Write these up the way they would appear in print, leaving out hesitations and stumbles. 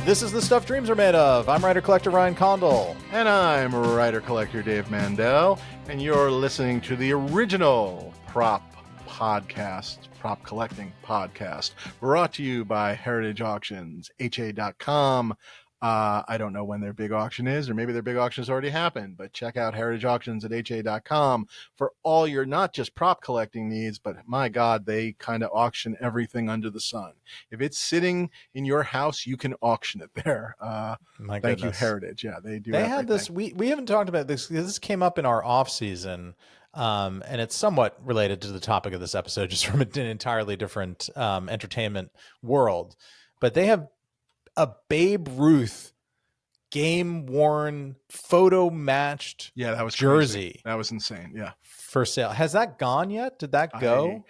This is the Stuff Dreams Are Made Of. I'm writer-collector Ryan Condal. And I'm writer-collector Dave Mandel, and you're listening to the original prop collecting podcast, brought to you by Heritage Auctions, ha.com. I don't know when their big auction is, or maybe their big auction has already happened, but check out Heritage Auctions at ha.com for all your not just prop collecting needs, but my God, they kind of auction everything under the sun. If it's sitting in your house, you can auction it there. Thank you, Heritage. Yeah, they do. They everything. had this. We haven't talked about this. This came up in our off season, and it's somewhat related to the topic of this episode, just from an entirely different entertainment world. But they have a Babe Ruth game worn photo matched that was jersey. Crazy. That was insane. Yeah. For sale. Has that gone yet? Did that go?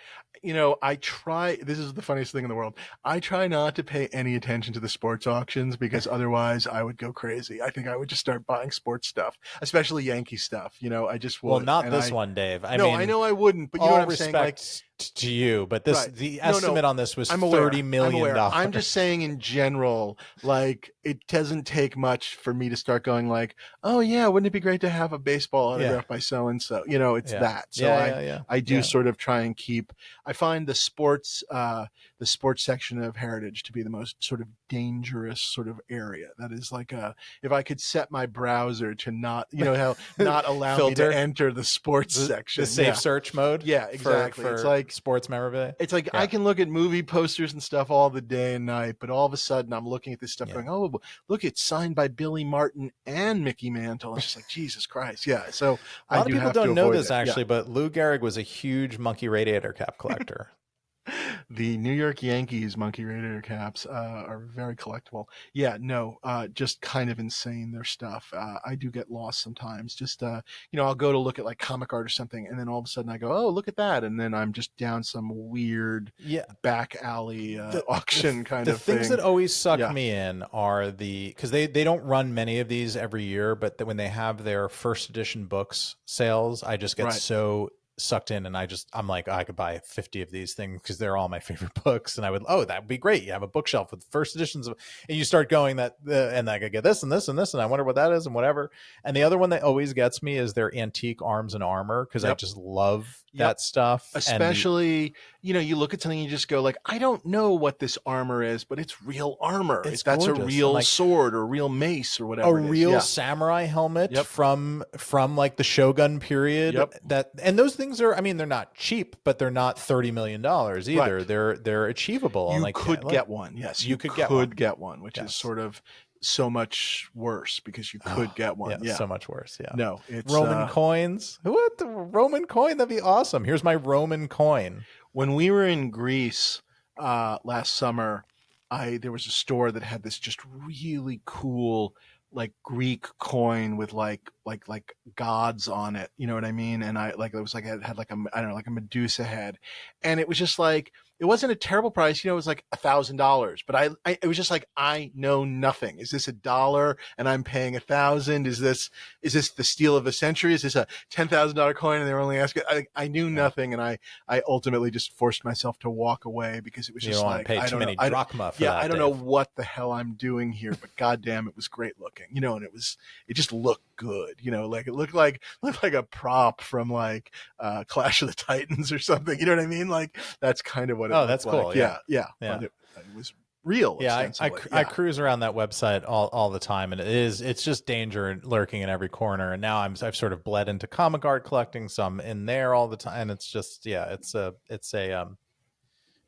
I try, this is the funniest thing in the world. I try not to pay any attention to the sports auctions because otherwise I would go crazy. I think I would just start buying sports stuff, especially Yankee stuff. I just would. Well, not this one, Dave. I know I wouldn't, but you know what I'm saying? Like, to you, but the estimate on this was $30 million. I'm just saying in general, like, it doesn't take much for me to start going like, oh yeah, wouldn't it be great to have a baseball autograph by so-and-so? It's that. So I do sort of try and keep, I find the sports section of Heritage to be the most sort of dangerous sort of area. That is like if I could set my browser to not allow me to enter the sports section. The safe search mode? Yeah, exactly. For it's like sports memorabilia. It's like I can look at movie posters and stuff all the day and night, but all of a sudden I'm looking at this stuff going, oh, look, it's signed by Billy Martin and Mickey Mantle. It's just like, Jesus Christ. Yeah. So a lot of people don't know this actually, but Lou Gehrig was a huge monkey radiator cap collector. The New York Yankees monkey radiator caps are very collectible. Just kind of insane, their stuff. I do get lost sometimes. Just I'll go to look at like comic art or something, and then all of a sudden I go, oh, look at that, and then I'm just down some weird back alley auction kind of thing. The things that always suck me in are because they don't run many of these every year, but when they have their first edition books sales, I just get so sucked in, and I'm like, I could buy 50 of these things because they're all my favorite books, and that would be great. You have a bookshelf with first editions and you start going and I could get this and this and this, and I wonder what that is and whatever. And the other one that always gets me is their antique arms and armor, because I just love that stuff. Especially, you look at something and you just go like, I don't know what this armor is, but it's real armor. That's gorgeous. A real sword or real mace or whatever. A real samurai helmet from like the Shogun period. And those things are, they're not cheap, but they're not $30 million either. Right. They're achievable. You could get one. Yes, you could get one, which is sort of so much worse because you could get one. Yeah, so much worse. Yeah. No, it's Roman coins. What, the Roman coin? That'd be awesome. Here's my Roman coin. When we were in Greece last summer, there was a store that had this just really cool like Greek coin with like gods on it, you know what I mean? And it was like it had like a Medusa head, and it was just like, it wasn't a terrible price, it was like $1,000, but it was just like, I know nothing. Is this $1 and I'm paying $1,000? Is this the steal of a century? Is this a $10,000 coin and they were only asking? I knew nothing, and I ultimately just forced myself to walk away because it was just like, I don't want to pay too many drachma for that. I don't know what the hell I'm doing here, but goddamn, it was great looking, and it just looked good, like it looked like a prop from like Clash of the Titans or something, you know what I mean? Like, that's kind of what it that's like. cool. Yeah. But it was real. Yeah, I cruise around that website all the time, and it's just danger lurking in every corner. And now I've sort of bled into comic art collecting, so I'm in there all the time. It's just it's a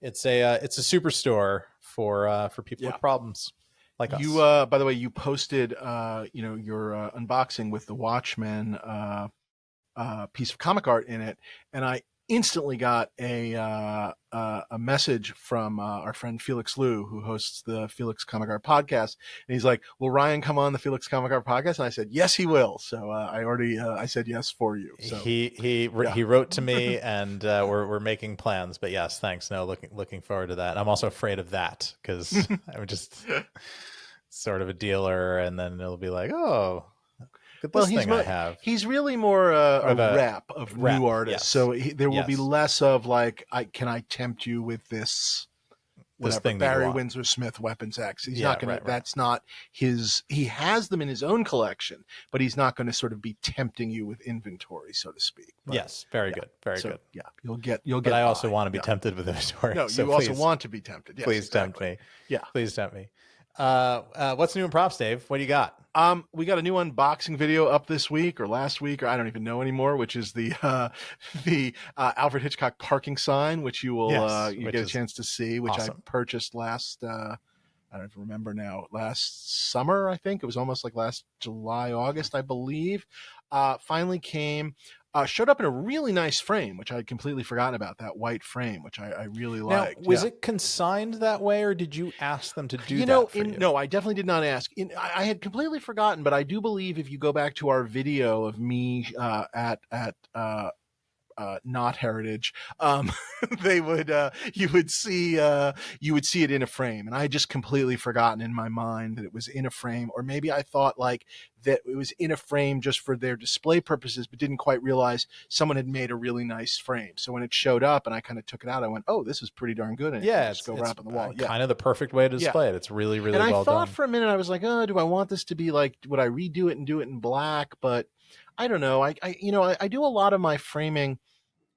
superstore for people with problems like us. You by the way, you posted your unboxing with the Watchmen piece of comic art in it, and I instantly got a message from our friend Felix Liu, who hosts the Felix Comic Art Podcast, and he's like, "Will Ryan come on the Felix Comic Art Podcast?" And I said, "Yes, he will." So I said yes for you. So he wrote to me, and we're making plans. But yes, thanks. No, looking forward to that. I'm also afraid of that because I'm just sort of a dealer, and then it'll be like, oh. He's really more a rep of new artists, so there will be less of like, can I tempt you with this this whatever thing that you Barry want. Windsor Smith Weapons X. He's Yeah, not going to. That's not his. He has them in his own collection, but he's not going to sort of be tempting you with inventory, so to speak. But, yes, very good, very good. Yeah, you'll get. But I also want to be tempted with inventory. No, so you also want to be tempted. Yes, please exactly. tempt me. Yeah, please tempt me. What's new in props, Dave? What do you got? We got a new unboxing video up this week or last week, or I don't even know anymore, which is the Alfred Hitchcock parking sign, which you will you get a chance to see, which awesome. I purchased last I don't even remember now, last summer, I think. It was almost like last July, August, I believe. Finally came. Showed up in a really nice frame, which I had completely forgotten about, that white frame, which I really liked. Now, was it consigned that way, or did you ask them to do that for you? No, I definitely did not ask. I had completely forgotten, but I do believe if you go back to our video of me at not Heritage, they would you would see it in a frame, and I had just completely forgotten in my mind that it was in a frame, or maybe I thought like that it was in a frame just for their display purposes, but didn't quite realize someone had made a really nice frame. So when it showed up and I kind of took it out, I went, "Oh, this is pretty darn good." And just go wrap on the wall. Kind of the perfect way to display it. It's really, really well done. And I thought for a minute, I was like, "Oh, do I want this to be like? Would I redo it and do it in black?" But I don't know. I do a lot of my framing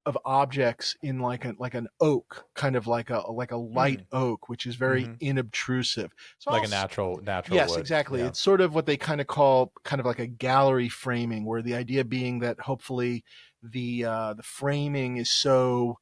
of objects in like an oak, kind of like a light oak, which is very inobtrusive. So like a natural yes, wood. Exactly. Yeah. It's sort of what they kind of call kind of like a gallery framing, where the idea being that hopefully the framing is so,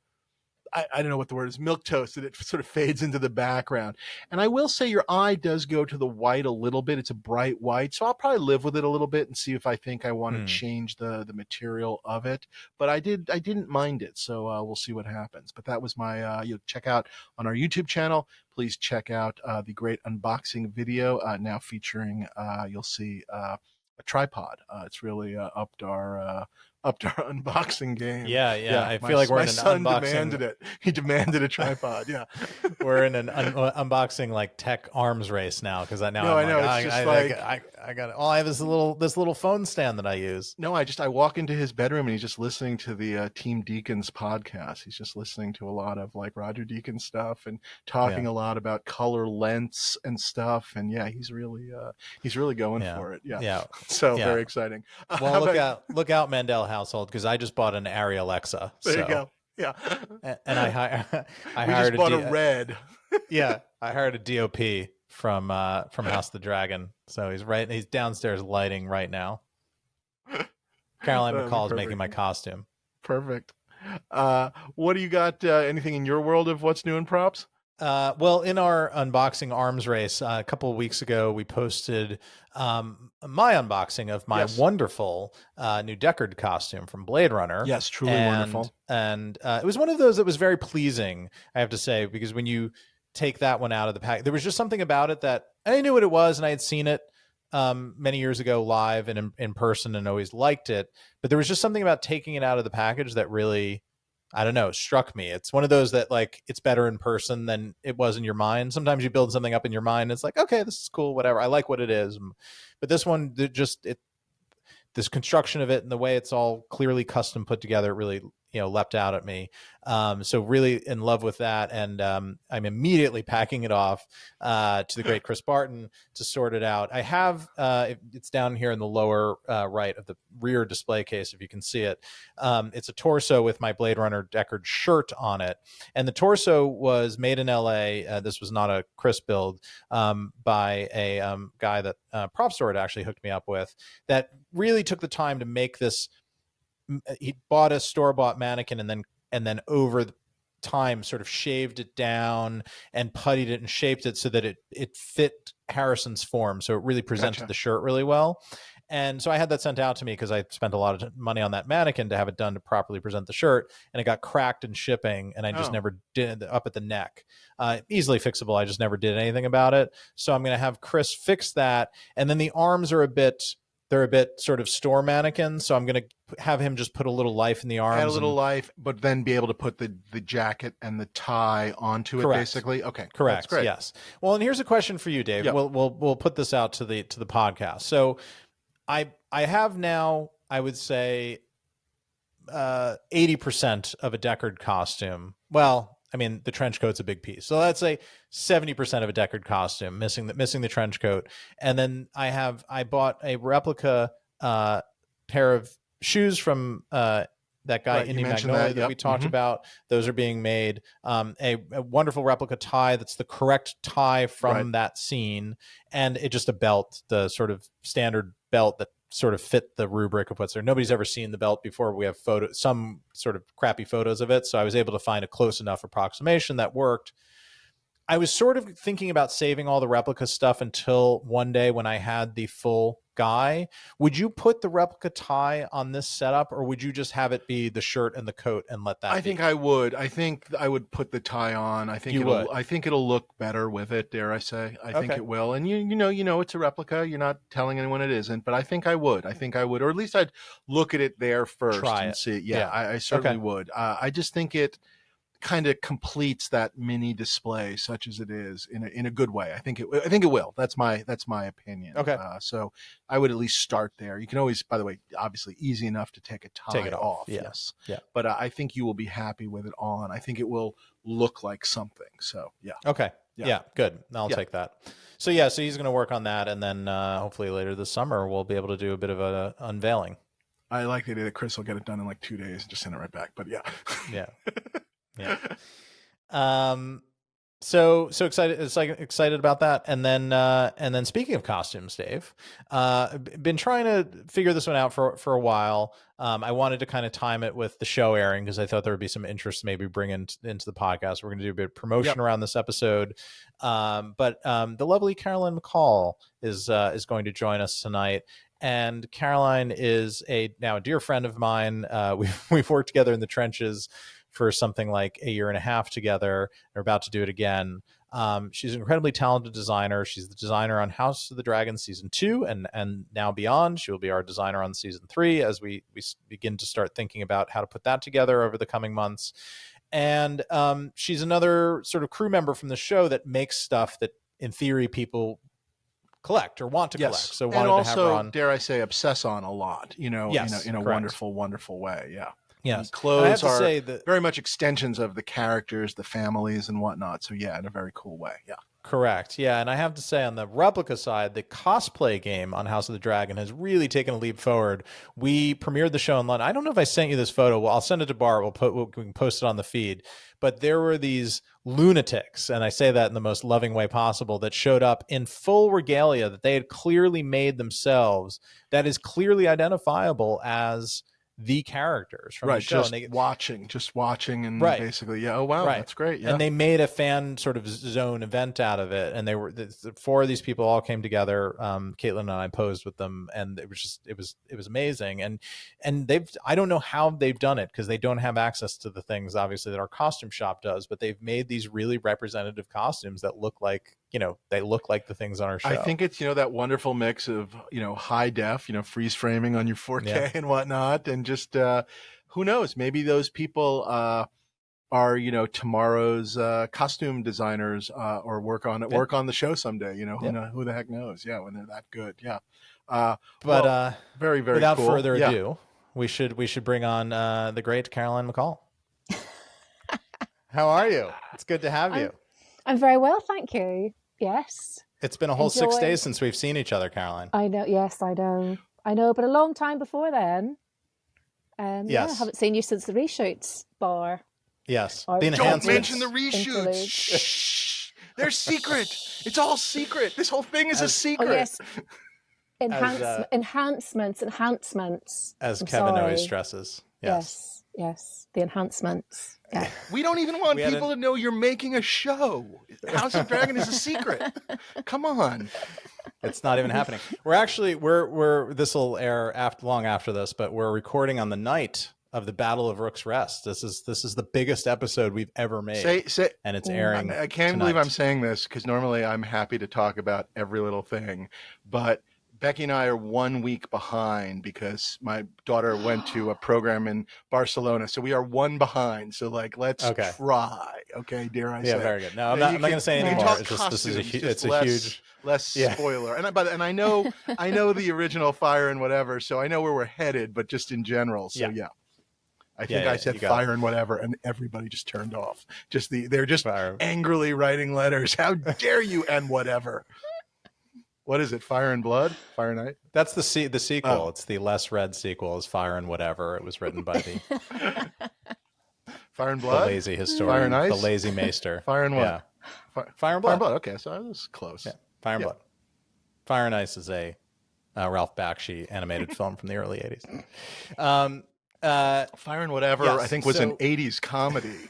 I don't know what the word is, milquetoast, that it sort of fades into the background. And I will say your eye does go to the white a little bit. It's a bright white. So I'll probably live with it a little bit and see if I think I want to change the material of it. But I didn't mind it. So we'll see what happens. But that was my, you'll check out on our YouTube channel. Please check out the great unboxing video now featuring, you'll see a tripod. It's really upped our unboxing game. Yeah. I feel like we're in an son unboxing. Demanded it. He demanded a tripod. Yeah, we're in an unboxing like tech arms race now, because I know. I got all I have is this little phone stand that I use. No, I walk into his bedroom and he's just listening to the Team Deacons podcast. He's just listening to a lot of like Roger Deakins stuff and talking a lot about color lengths and stuff. And yeah, he's really going for it. Yeah. So very exciting. Well, look out, Mandel household, because I just bought an Arri Alexa. There you go. Yeah. And I hired a red. Yeah, I hired a DOP from House of the Dragon. So he's downstairs lighting right now. Caroline McCall is making my costume. Perfect. What do you got? Anything in your world of what's new in props? Well, in our unboxing arms race, a couple of weeks ago, we posted my unboxing of my wonderful new Deckard costume from Blade Runner. Yes, truly wonderful. And it was one of those that was very pleasing, I have to say, because when you take that one out of the pack, there was just something about it that I knew what it was, and I had seen it many years ago live and in person and always liked it. But there was just something about taking it out of the package that really, I don't know, struck me. It's one of those that like it's better in person than it was in your mind. Sometimes you build something up in your mind and it's like, okay, this is cool, whatever. I like what it is. But this one, this construction of it and the way it's all clearly custom put together, it really, leapt out at me. So really in love with that. And I'm immediately packing it off to the great Chris Barton to sort it out. I have, it's down here in the lower right of the rear display case, if you can see it. It's a torso with my Blade Runner Deckard shirt on it. And the torso was made in LA. This was not a Chris build by a guy that Prop Store had actually hooked me up with, that really took the time to make this. He bought a store-bought mannequin and then over time sort of shaved it down and puttied it and shaped it so that it fit Harrison's form. So it really presented the shirt really well. And so I had that sent out to me because I spent a lot of money on that mannequin to have it done to properly present the shirt. And it got cracked in shipping, and I just never did up at the neck. Easily fixable. I just never did anything about it. So I'm going to have Chris fix that. And then the arms are they're a bit sort of store mannequins, so I'm going to have him just put a little life in the arms. Add a little life, but then be able to put the jacket and the tie onto it, basically. Okay, correct. That's great. Yes. Well, and here's a question for you, Dave. Yep. We'll put this out to the podcast. So, I have now, I would say, 80% of a Deckard costume. Well, I mean, the trench coat's a big piece. So let's say 70% of a Deckard costume, missing the trench coat. And then I bought a replica pair of shoes from that guy, Right, Indy Magnolia, that we talked about. Those are being made. A wonderful replica tie that's the correct tie from that scene. And it just a belt, the sort of standard belt that sort of fit the rubric of what's there. Nobody's ever seen the belt before. We have some sort of crappy photos of it. So I was able to find a close enough approximation that worked. I was sort of thinking about saving all the replica stuff until one day when I had the full guy. Would you put the replica tie on this setup, or would you just have it be the shirt and the coat and let that I think I would. I think I would put the tie on. I think it'll look better with it, dare I say. I think it will. And you know it's a replica. You're not telling anyone it isn't, but I think I would. Or at least I'd look at it there first and see. Yeah, I certainly would. I just think it kind of completes that mini display, such as it is, in a good way. I think it will. That's my opinion. Okay. So I would at least start there. You can always, by the way, obviously easy enough to take it off. Yes. Yeah. But I think you will be happy with it on. I think it will look like something. So yeah. Okay. Yeah. Good. I'll take that. So yeah. So he's going to work on that, and then hopefully later this summer we'll be able to do a bit of a unveiling. I like the idea that Chris will get it done in like 2 days and just send it right back. But yeah. Yeah. Yeah. So excited. It's like excited about that. And then speaking of costumes, Dave, been trying to figure this one out for a while. I wanted to kind of time it with the show airing because I thought there would be some interest to maybe bring into the podcast. We're going to do a bit of promotion around this episode. But the lovely Caroline McCall is going to join us tonight. And Caroline is now a dear friend of mine. We've worked together in the trenches for something like a year and a half together. They're about to do it again. She's an incredibly talented designer. She's the designer on House of the Dragon season 2 and now beyond. She will be our designer on season 3 as we begin to start thinking about how to put that together over the coming months. And she's another sort of crew member from the show that makes stuff that in theory people collect or want to collect. So wanted also, to have her on, dare I say, obsess on a lot, in a wonderful, wonderful way. Yeah. Yes. Clothes are very much extensions of the characters, the families and whatnot. So yeah, in a very cool way. Yeah. Correct. Yeah. And I have to say on the replica side, the cosplay game on House of the Dragon has really taken a leap forward. We premiered the show in London. I don't know if I sent you this photo. Well, I'll send it to Bart. We can post it on the feed. But there were these lunatics, and I say that in the most loving way possible, that showed up in full regalia that they had clearly made themselves that is clearly identifiable as the characters from the show. Just watching and basically, oh wow, that's great. Yeah. And they made a fan sort of zone event out of it. And they were, the 4 of these people all came together. Caitlin and I posed with them, and it was amazing. And I don't know how they've done it because they don't have access to the things obviously that our costume shop does, but they've made these really representative costumes that look like, they look like the things on our show. I think it's, that wonderful mix of, high def, freeze framing on your 4K and whatnot. And just, who knows, maybe those people are, tomorrow's costume designers or work on the show someday, who the heck knows? Yeah. When they're that good. Yeah. Very, very without cool. further ado, we should bring on the great Caroline McCall. How are you? It's good to have you. I'm very well, thank you. Yes. It's been a whole 6 days since we've seen each other, Caroline. I know. Yes, I know, but a long time before then. Yes. Yeah, I haven't seen you since the reshoots bar. Yes. Don't mention the reshoots. Shh. They're secret. It's all secret. This whole thing is a secret. Oh, yes. Enhancements. As Kevin always stresses. Yes. The enhancements. Yeah. We don't even want people to know you're making a show. House of Dragon is a secret. Come on. It's not even happening. We're this will air long after this, but we're recording on the night of the Battle of Rook's Rest. This is the biggest episode we've ever made. And it's airing. I can't believe I'm saying this because normally I'm happy to talk about every little thing, but Becky and I are 1 week behind because my daughter went to a program in Barcelona. So we are 1 behind. So let's try. Okay. Dare I say? Yeah, very good. No, I'm not going to say anymore. It's a huge less spoiler. And I know the original Fire and whatever. So I know where we're headed, but just in general. So yeah. I think I said fire and whatever, and everybody just turned off. They're just angrily writing letters. How dare you and whatever. What is it? Fire and Blood? Fire and Ice? That's the sequel. Oh. It's the less read sequel is Fire and Whatever. It was written by the Fire and Blood? The lazy historian. Fire and Ice? The lazy maester. Fire and what? Yeah. Fire and Blood. Okay, so I was close. Yeah. Fire and Blood. Fire and Ice is a Ralph Bakshi animated film from the early 80s. Fire and Whatever, yes, I think, was an 80s comedy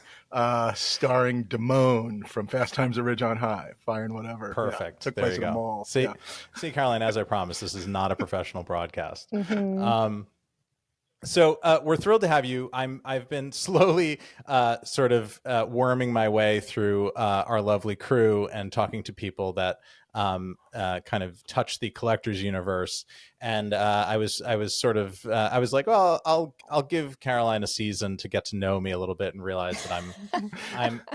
starring Damone from Fast Times at Ridge on High. Fire and Whatever. Perfect. Took place at a mall. See, Caroline, as I promised, this is not a professional broadcast. Mm-hmm. So we're thrilled to have you. I've been slowly sort of worming my way through our lovely crew and talking to people that kind of touch the collector's universe. And I was like, well, I'll give Caroline a season to get to know me a little bit and realize that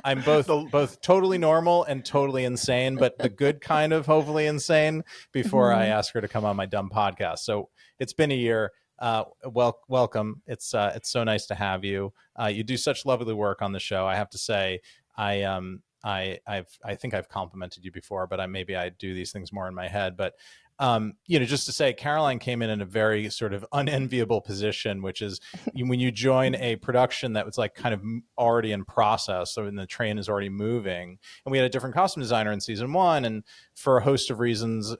I'm both totally normal and totally insane, but the good kind of hopefully insane before I ask her to come on my dumb podcast. So it's been a year. Welcome. It's so nice to have you. You do such lovely work on the show. I have to say, I think I've complimented you before, but maybe I do these things more in my head. But just to say, Caroline came in a very sort of unenviable position, which is when you join a production that was like kind of already in process, so when the train is already moving. And we had a different costume designer in season 1, and for a host of reasons,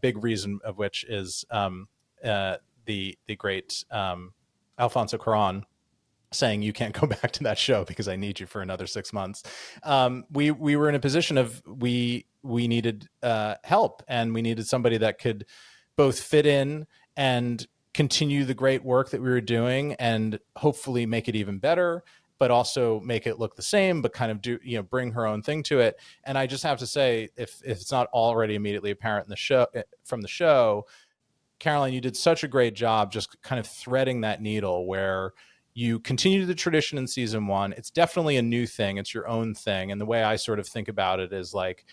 big reason of which is the great Alfonso Cuarón saying you can't go back to that show because I need you for another 6 months. We were in a position of we needed help, and we needed somebody that could both fit in and continue the great work that we were doing and hopefully make it even better, but also make it look the same, but kind of bring her own thing to it. And I just have to say, if it's not already immediately apparent in the show, from the show, Caroline, you did such a great job just kind of threading that needle where you continue the tradition in season 1. It's definitely a new thing. It's your own thing. And the way I sort of think about it is like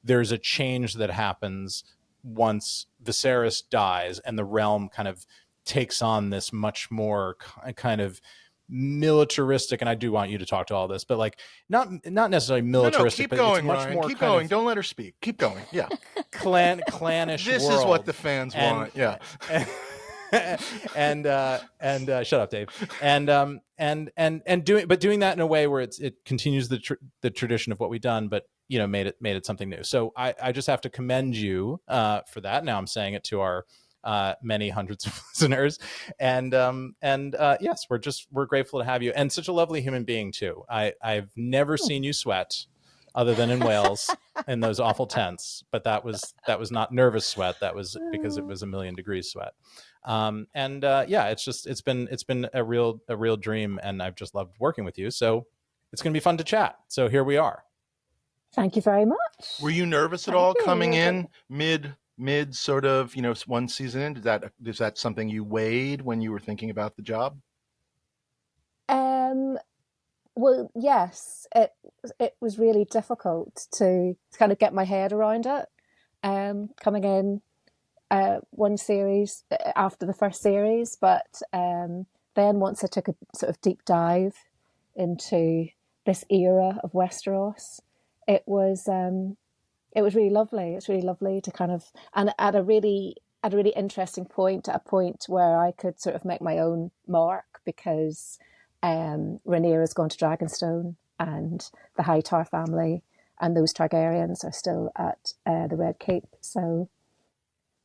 there's a change that happens once Viserys dies and the realm kind of takes on this much more kind of militaristic, and I do want you to talk to all this, but like not necessarily militaristic. No, keep going, Ryan. Keep going. Don't let her speak. Keep going. Yeah. Clannish. This world. Is what the fans want. Yeah. And shut up, Dave. And doing that in a way where it continues the tradition of what we've done, but made it something new. So I just have to commend you for that. Now I'm saying it to our many hundreds of listeners, and yes, we're grateful to have you, and such a lovely human being too. I've never seen you sweat other than in Wales in those awful tents, but that was not nervous sweat. That was because it was 1,000,000 degrees sweat. It's been a real dream, and I've just loved working with you. So it's going to be fun to chat. So here we are. Thank you very much. Were you nervous at all coming in mid sort of, one season in? Is that something you weighed when you were thinking about the job? Well, yes, it was really difficult to kind of get my head around it. Coming in one series after the first series, but then once I took a sort of deep dive into this era of Westeros, it was really lovely. It's really lovely to kind of, and at a really interesting point, at a point where I could sort of make my own mark, because Rhaenyra's gone to Dragonstone, and the Hightower family and those Targaryens are still at the Red Keep. So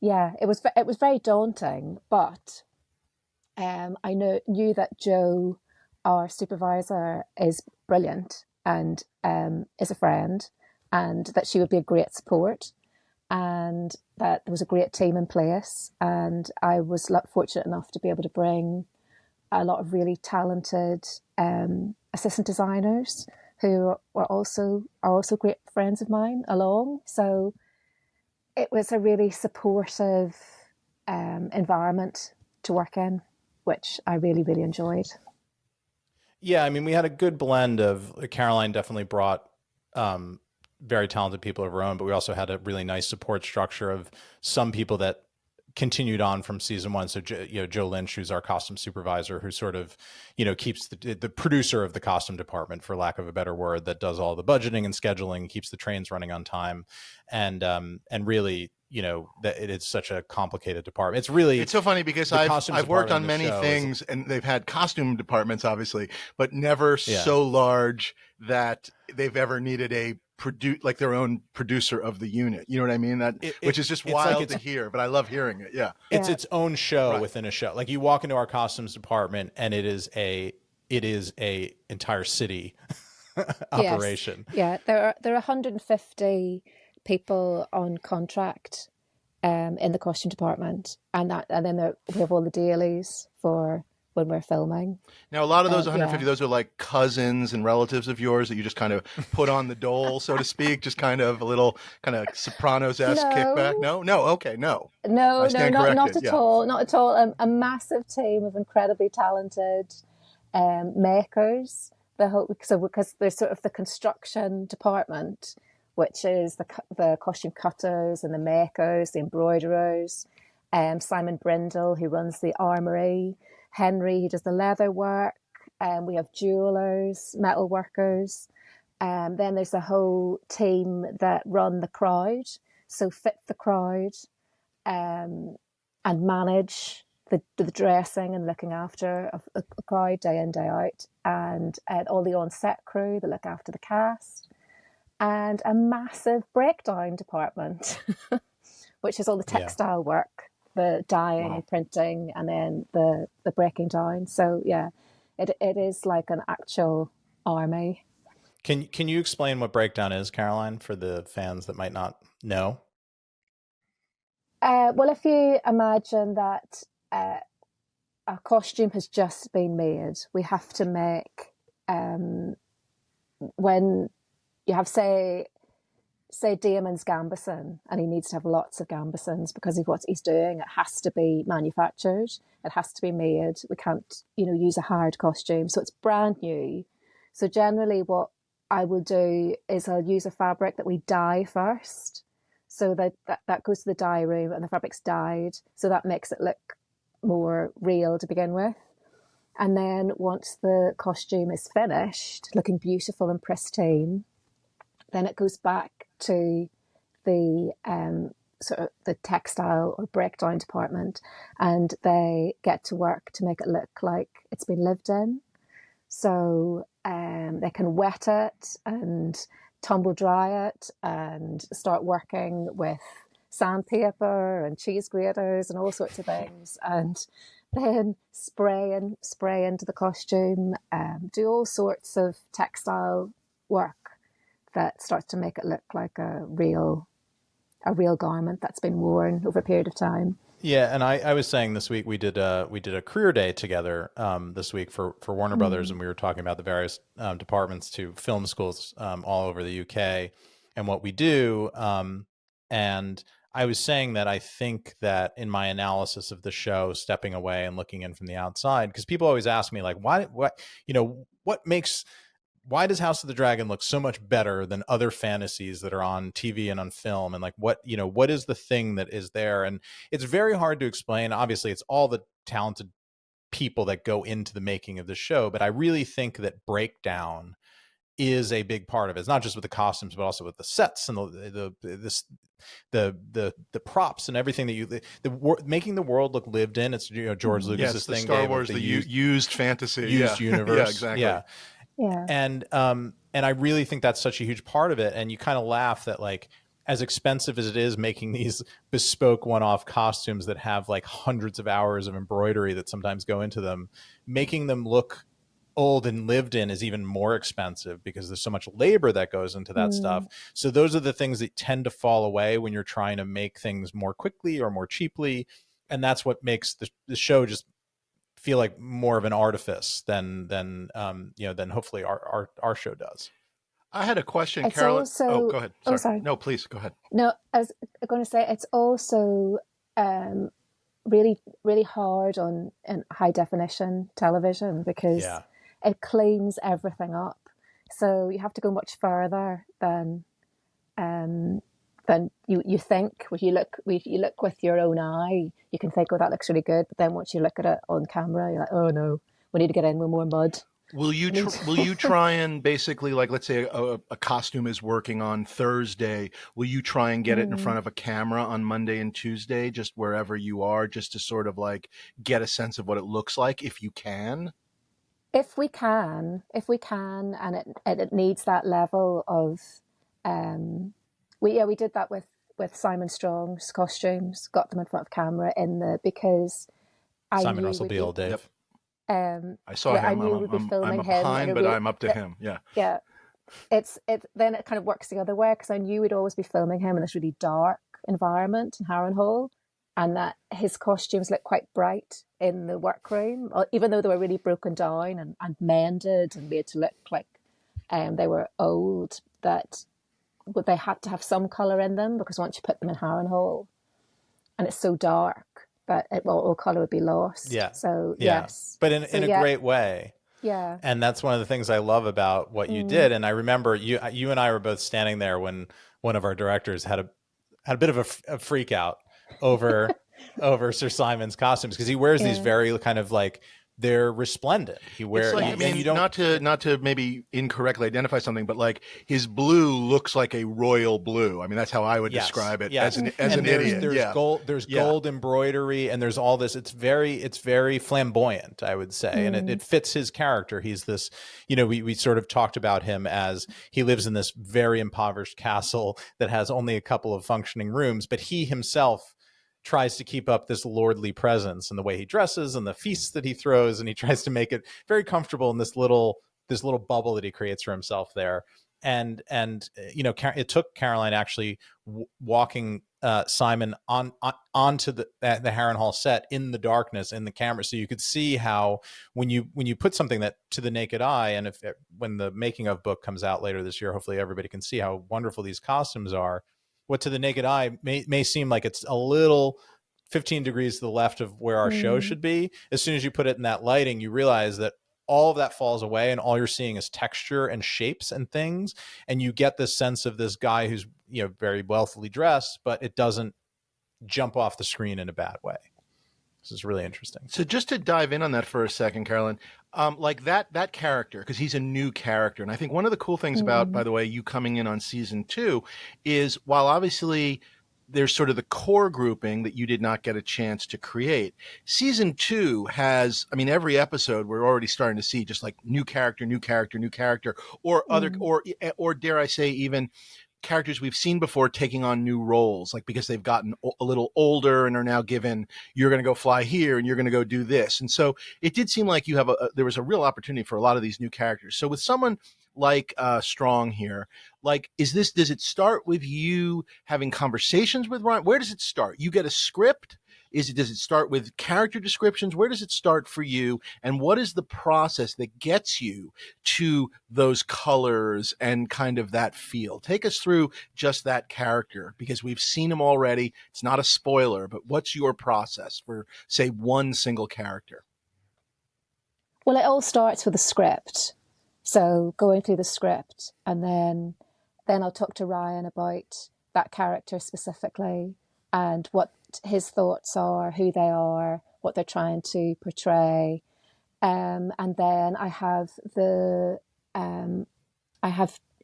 yeah, it was very daunting, but I knew that Jo, our supervisor, is brilliant and is a friend, and that she would be a great support, and that there was a great team in place. And I was fortunate enough to be able to bring a lot of really talented assistant designers who are also great friends of mine along. So it was a really supportive environment to work in, which I really, really enjoyed. Yeah, I mean, we had a good blend of, Caroline definitely brought very talented people of her own, but we also had a really nice support structure of some people that continued on from season one. So, Joe Lynch, who's our costume supervisor, who sort of, keeps the producer of the costume department, for lack of a better word, that does all the budgeting and scheduling, keeps the trains running on time. And really, that it's such a complicated department. It's so funny because I've worked on many things and they've had costume departments, obviously, but never so large that they've ever needed their own producer of the unit. You know what I mean? Which is just wild to hear, but I love hearing it. Yeah. It's its own show within a show. Like, you walk into our costumes department and it is a entire city operation. Yes. Yeah. There are 150 people on contract in the costume department, and then we have all the dailies for when we're filming. Now, a lot of those 150, those are like cousins and relatives of yours that you just kind of put on the dole, so to speak, just kind of a little kind of Sopranos-esque kickback. No, okay, no, not at all, not at all. A massive team of incredibly talented makers. Because there's sort of the construction department, which is the costume cutters and the makers, the embroiderers, Simon Brindle, who runs the armory, Henry, who does the leather work, we have jewelers, metal workers, then there's a whole team that run the crowd, so fit the crowd, and manage the dressing and looking after a crowd day in, day out, and all the on-set crew that look after the cast, and a massive breakdown department, which is all the textile work, the dyeing and printing, and then the breaking down. So yeah, it is like an actual army. Can you explain what breakdown is, Caroline, for the fans that might not know? Well, if you imagine that a costume has just been made, we have to make, when you have, say Damon's gambesson, and he needs to have lots of gambesons because of what he's doing. It has to be manufactured. It has to be made. We can't, use a hired costume. So it's brand new. So generally what I will do is I'll use a fabric that we dye first. So that goes to the dye room and the fabric's dyed. So that makes it look more real to begin with. And then once the costume is finished, looking beautiful and pristine, then it goes back to the sort of the textile or breakdown department, and they get to work to make it look like it's been lived in. So they can wet it and tumble dry it and start working with sandpaper and cheese graters and all sorts of things, and then spray into the costume, do all sorts of textile work that starts to make it look like a real garment that's been worn over a period of time. Yeah, and I was saying this week we did a career day together this week for Warner Brothers, and we were talking about the various departments to film schools all over the UK and what we do. And I was saying that I think that in my analysis of the show, stepping away and looking in from the outside, because people always ask me, like, why does House of the Dragon look so much better than other fantasies that are on TV and on film? And like, what is the thing that is there? And it's very hard to explain. Obviously, it's all the talented people that go into the making of the show. But I really think that breakdown is a big part of it. It's not just with the costumes, but also with the sets and the props and everything that making the world look lived in. It's George Lucas's thing. Star Wars, the used fantasy, used universe. Yeah, exactly. Yeah. And I really think that's such a huge part of it. And you kind of laugh that, like, as expensive as it is making these bespoke one-off costumes that have like hundreds of hours of embroidery that sometimes go into them, making them look old and lived in is even more expensive because there's so much labor that goes into that stuff. So those are the things that tend to fall away when you're trying to make things more quickly or more cheaply. And that's what makes the show just feel like more of an artifice than hopefully our show does. I had a question, it's Caroline. Also, go ahead. Sorry. No, please go ahead. No, I was going to say it's also really, really hard on high definition television because it cleans everything up. So you have to go much further than then you think, if you look with your own eye, you can think, oh, that looks really good. But then once you look at it on camera, you're like, oh no, we need to get in with more mud. Will you try and basically, like, let's say a costume is working on Thursday, will you try and get it in front of a camera on Monday and Tuesday, just wherever you are, just to sort of like get a sense of what it looks like, if you can? If we can, and it needs that level of, we did that with Simon Strong's costumes, got them in front of camera because Simon Russell Beale, Dave. Yep. I saw him. I knew we'd be filming I'm him. behind, but I'm up to him. Yeah. Yeah. Then it kind of works the other way, because I knew we'd always be filming him in this really dark environment in Harrenhal, and that his costumes looked quite bright in the workroom, even though they were really broken down and mended and made to look like they were old, that they had to have some colour in them, because once you put them in Harrenhal and it's so dark, that all colour would be lost. Yeah. So, yeah. yes. But in a great way. Yeah. And that's one of the things I love about what you did. And I remember you and I were both standing there when one of our directors had a bit of a freak out over Sir Simon's costumes, because he wears these very kind of like, they're resplendent. He wears, like, I mean, you don't, not to maybe incorrectly identify something, but like his blue looks like a royal blue. I mean, that's how I would describe it as an idiot. There's gold embroidery, and there's all this. It's very flamboyant, I would say, and it fits his character. He's this, we sort of talked about him as he lives in this very impoverished castle that has only a couple of functioning rooms, but he himself tries to keep up this lordly presence in the way he dresses and the feasts that he throws, and he tries to make it very comfortable in this little bubble that he creates for himself there. And it took Caroline actually walking Simon onto the Harrenhal set in the darkness in the camera, so you could see how when you put something that to the naked eye, and when the making of book comes out later this year, hopefully everybody can see how wonderful these costumes are. What to the naked eye may seem like it's a little 15 degrees to the left of where our show should be. As soon as you put it in that lighting, you realize that all of that falls away, and all you're seeing is texture and shapes and things. And you get this sense of this guy who's, very wealthily dressed, but it doesn't jump off the screen in a bad way. This is really interesting. So just to dive in on that for a second, Caroline, like that character, because he's a new character. And I think one of the cool things about, by the way, you coming in on season 2 is, while obviously there's sort of the core grouping that you did not get a chance to create, season 2 has, I mean, every episode we're already starting to see just like new character, or other, or dare I say, even characters we've seen before taking on new roles, like because they've gotten a little older and are now given, you're going to go fly here and you're going to go do this. And so it did seem like there was a real opportunity for a lot of these new characters. So with someone like Strong here, like, does it start with you having conversations with Ryan? Where does it start? You get a script? Does it start with character descriptions? Where does it start for you? And what is the process that gets you to those colors and kind of that feel? Take us through just that character, because we've seen him already. It's not a spoiler, but what's your process for, say, one single character? Well, it all starts with a script. So going through the script, and then I'll talk to Ryan about that character specifically and what his thoughts are, who they are, what they're trying to portray. And then I have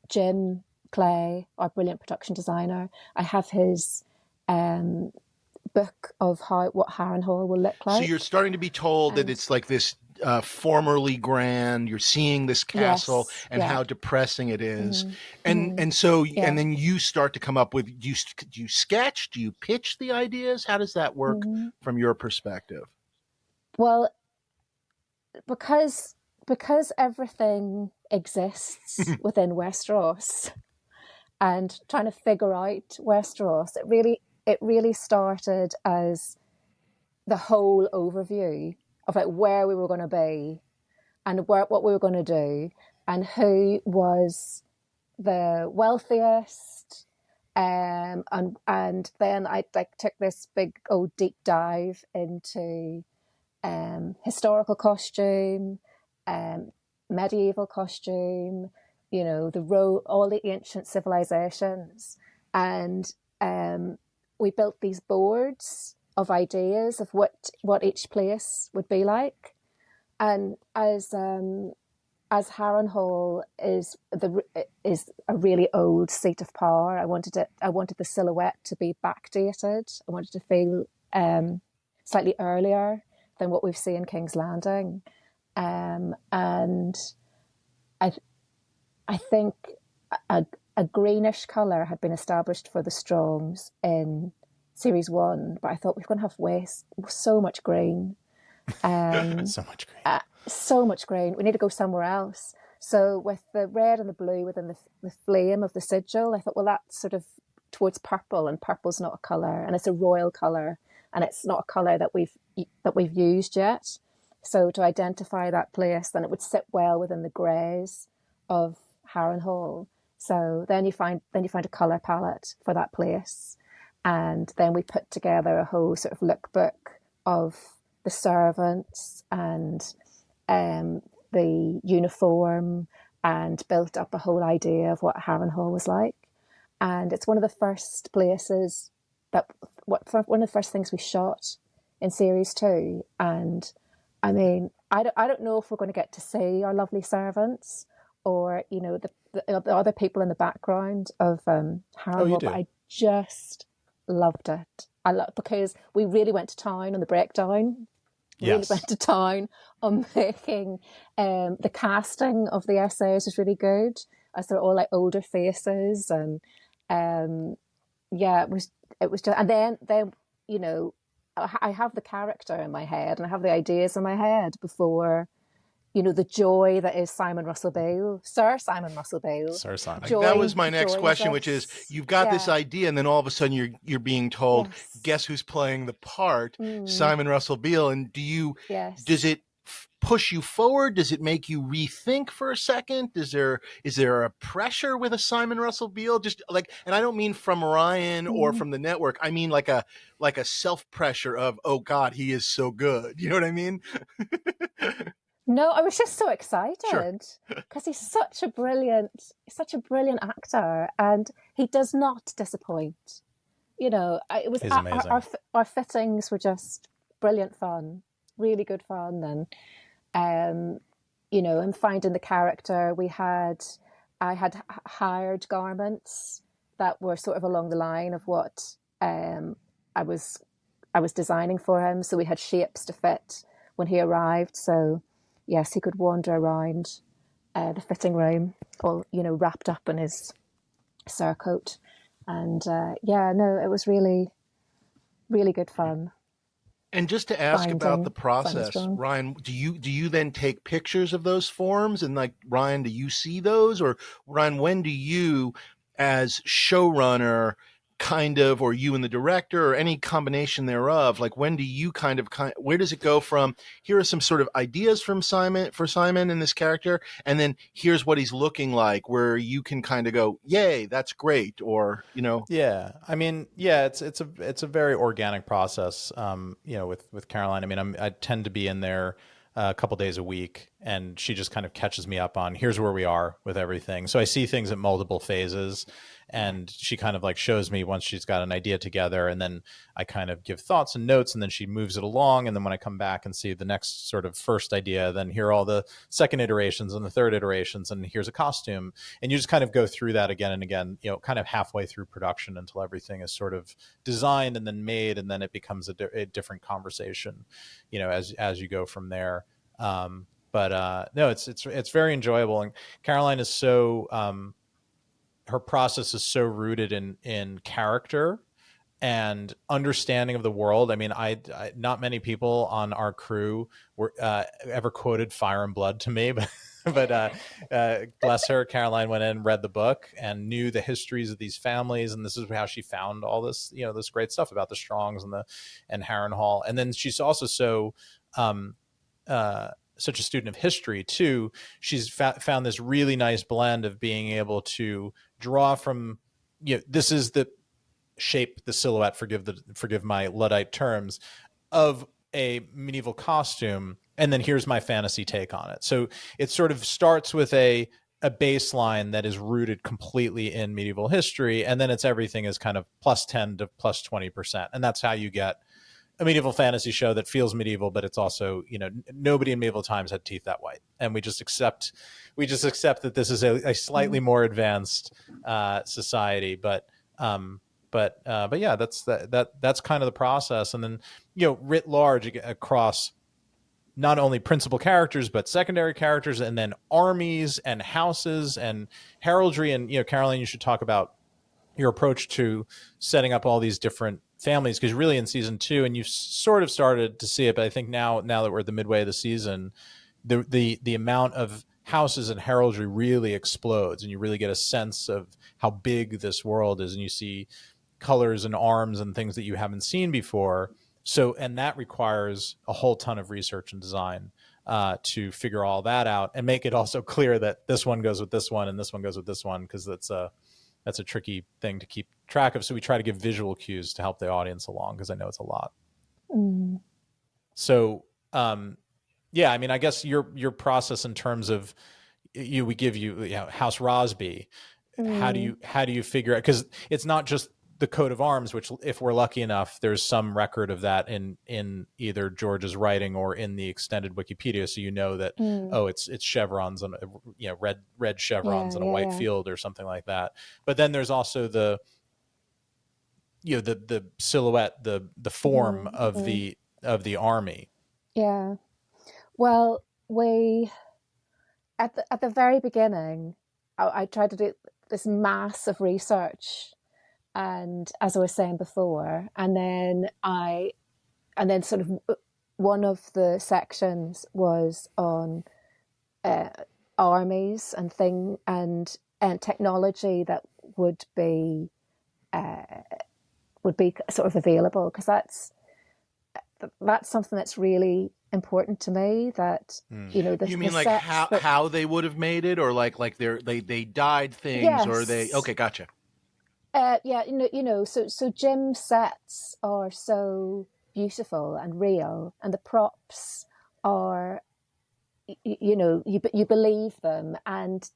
Jim Clay, our brilliant production designer. I have his book of what Harrenhal will look like. So you're starting to be told that it's like this formerly grand, you're seeing this castle and how depressing it is. And so and then you start to come up with, do you sketch, do you pitch the ideas? How does that work from your perspective? Well, because everything exists within Westeros, and trying to figure out Westeros, it really started as the whole overview of like where we were going to be and what we were going to do, and who was the wealthiest. And then I took this big old deep dive into historical costume, medieval costume, all the ancient civilizations, and we built these boards of ideas of what each place would be like. And as Harrenhal is a really old seat of power, I wanted the silhouette to be backdated. I wanted to feel slightly earlier than what we've seen in King's Landing, and I think a greenish colour had been established for the Strongs in series 1, but I thought we're going to have so much green. So much green. So much green. We need to go somewhere else. So with the red and the blue within the flame of the sigil, I thought, well, that's sort of towards purple, and purple's not a colour, and it's a royal colour, and it's not a colour that we've used yet. So to identify that place, then it would sit well within the greys of Harrenhal. So then you find a colour palette for that place. And then we put together a whole sort of lookbook of the servants and the uniform, and built up a whole idea of what Harrenhal was like. And it's one of the first places one of the first things we shot in series 2. And I mean, I don't know if we're going to get to see our lovely servants, or the other people in the background of Harrenhal, but I just loved it. Because we really went to town on the breakdown. Really went to town on making the casting of the essays was really good, as they're all like older faces, and it was just, and then I have the character in my head, and I have the ideas in my head before the joy that is Simon Russell Beale, Sir Simon Russell Beale. Sir Simon. That was my next question, which is, you've got this idea, and then all of a sudden you're being told, guess who's playing the part? Simon Russell Beale. And does it push you forward? Does it make you rethink for a second? Is there a pressure with a Simon Russell Beale? Just like, and I don't mean from Ryan or from the network. I mean like a self pressure of, oh God, he is so good. You know what I mean? No, I was just so excited because he's such a brilliant actor, and he does not disappoint. It was our fittings were just brilliant fun, really good fun, and and finding the character. I had hired garments that were sort of along the line of what I was designing for him, so we had shapes to fit when he arrived. So yes, he could wander around the fitting room, all wrapped up in his surcoat, and it was really, really good fun. And just to ask about the process, Ryan, do you then take pictures of those forms, and like, Ryan, do you see those, or Ryan, when do you, as showrunner, or you and the director, or any combination thereof, like, when do you where does it go from, here are some sort of ideas for Simon and this character, and then here's what he's looking like, where you can kind of go, yay, that's great, or I mean, it's a very organic process, with Caroline. I mean, I tend to be in there a couple days a week, and she just kind of catches me up on, here's where we are with everything. So I see things at multiple phases, and she kind of like shows me once she's got an idea together, and then I kind of give thoughts and notes, and then she moves it along. And then when I come back and see the next sort of first idea, then here are all the second iterations and the third iterations, and here's a costume. And you just kind of go through that again and again, kind of halfway through production, until everything is sort of designed and then made, and then it becomes a different conversation, as you go from there. But no, it's very enjoyable. And Caroline is so, her process is so rooted in character and understanding of the world. I mean, I not many people on our crew were ever quoted Fire and Blood to me, but bless her, Caroline went in, read the book, and knew the histories of these families, and this is how she found all this, this great stuff about the Strongs and Harrenhal. And then she's also so such a student of history too. She's found this really nice blend of being able to draw from, this is the shape, the silhouette, forgive my Luddite terms, of a medieval costume, and then here's my fantasy take on it. So it sort of starts with a a baseline that is rooted completely in medieval history, and then everything is kind of +10 to +20%, and that's how you get a medieval fantasy show that feels medieval, but it's also, nobody in medieval times had teeth that white, and we just accept that this is a slightly more advanced society, but yeah, that's kind of the process. And then, writ large across not only principal characters, but secondary characters, and then armies and houses and heraldry. And, Caroline, you should talk about your approach to setting up all these different families, because really in season 2, and you've sort of started to see it, but I think now that we're at the midway of the season, the amount of houses and heraldry really explodes, and you really get a sense of how big this world is, and you see colors and arms and things that you haven't seen before. So, and that requires a whole ton of research and design to figure all that out and make it also clear that this one goes with this one and this one goes with this one, because that's a tricky thing to keep track of. So we try to give visual cues to help the audience along, because I know it's a lot. Mm. So, yeah, I mean, I guess your process in terms of we give you, House Rosby. How do you figure out? Because it's not just the coat of arms, which, if we're lucky enough, there's some record of that in either George's writing or in the extended Wikipedia. So that it's chevrons on red chevrons on a white field or something like that. But then there's also the silhouette, the form of the army. Yeah. Well, we at the very beginning, I tried to do this massive research. And as I was saying before, and then sort of one of the sections was on armies and technology that would be sort of available, because that's something that's really important to me. That you mean like how they would have made it, or like they dyed things, yes. Or they gotcha. So Jim's sets are so beautiful and real, and the props are, you believe them, and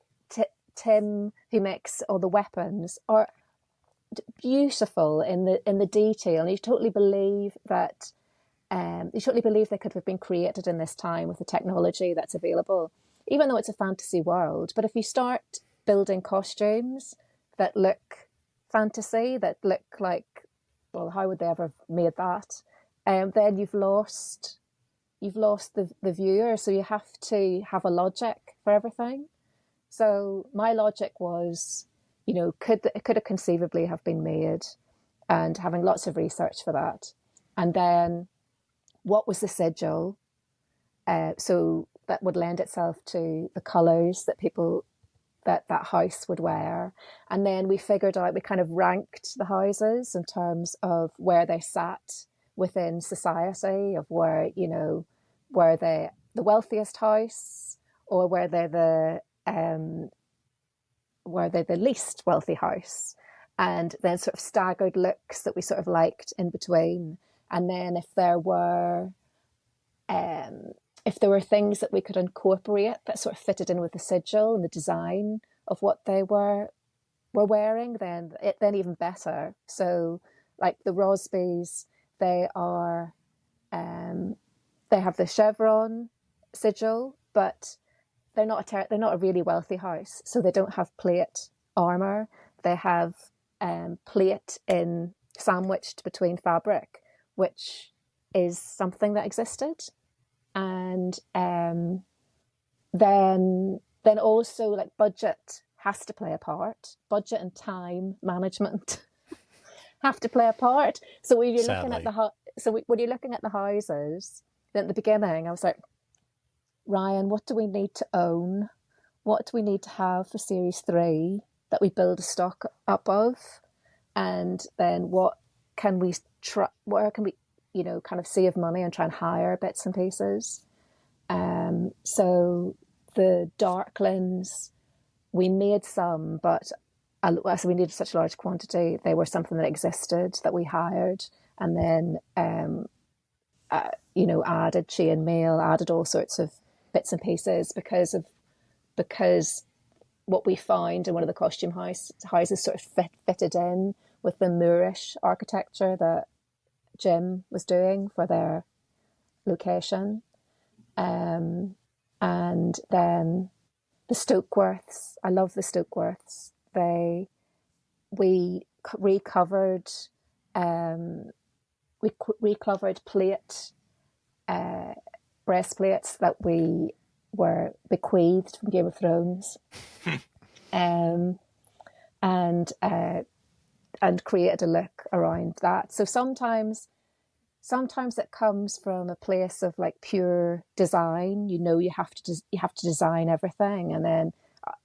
Tim, who makes all the weapons, are beautiful in the detail, and you totally believe that. You totally believe they could have been created in this time with the technology that's available, even though it's a fantasy world. But if you start building costumes that look fantasy, that look like, well, how would they ever have made that? Then you've lost the viewer. So you have to have a logic for everything. So my logic was, could it conceivably have been made, and having lots of research for that. And then what was the sigil? So that would lend itself to the colours that people that house would wear. And then we figured out, we kind of ranked the houses in terms of where they sat within society, of where they the wealthiest house, or where they're the least wealthy house, and then sort of staggered looks that we sort of liked in between. And then if there were things that we could incorporate that sort of fitted in with the sigil and the design of what they were wearing, then even better. So, like the Rosbys, they have the chevron sigil, but they're not a really wealthy house, so they don't have plate armor. They have plate sandwiched between fabric, which is something that existed. And then also, like, budget has to play a part. Budget and time management have to play a part. So when you're looking at when you're looking at the houses, then at the beginning I was like, Ryan, what do we need to own? What do we need to have for series 3 that we build a stock up of? And then what can we where can we kind of save money and try and hire bits and pieces? So the Darklings, we made some, but as we needed such a large quantity, they were something that existed that we hired, and then added chainmail, added all sorts of bits and pieces because what we found in one of the costume houses sort of fitted in with the Moorish architecture that Jim was doing for their location. And then the Stokeworths. I love the Stokeworths. We recovered plate breastplates that we were bequeathed from Game of Thrones, and created a look around that. So sometimes it comes from a place of like pure design. You have to design everything, and then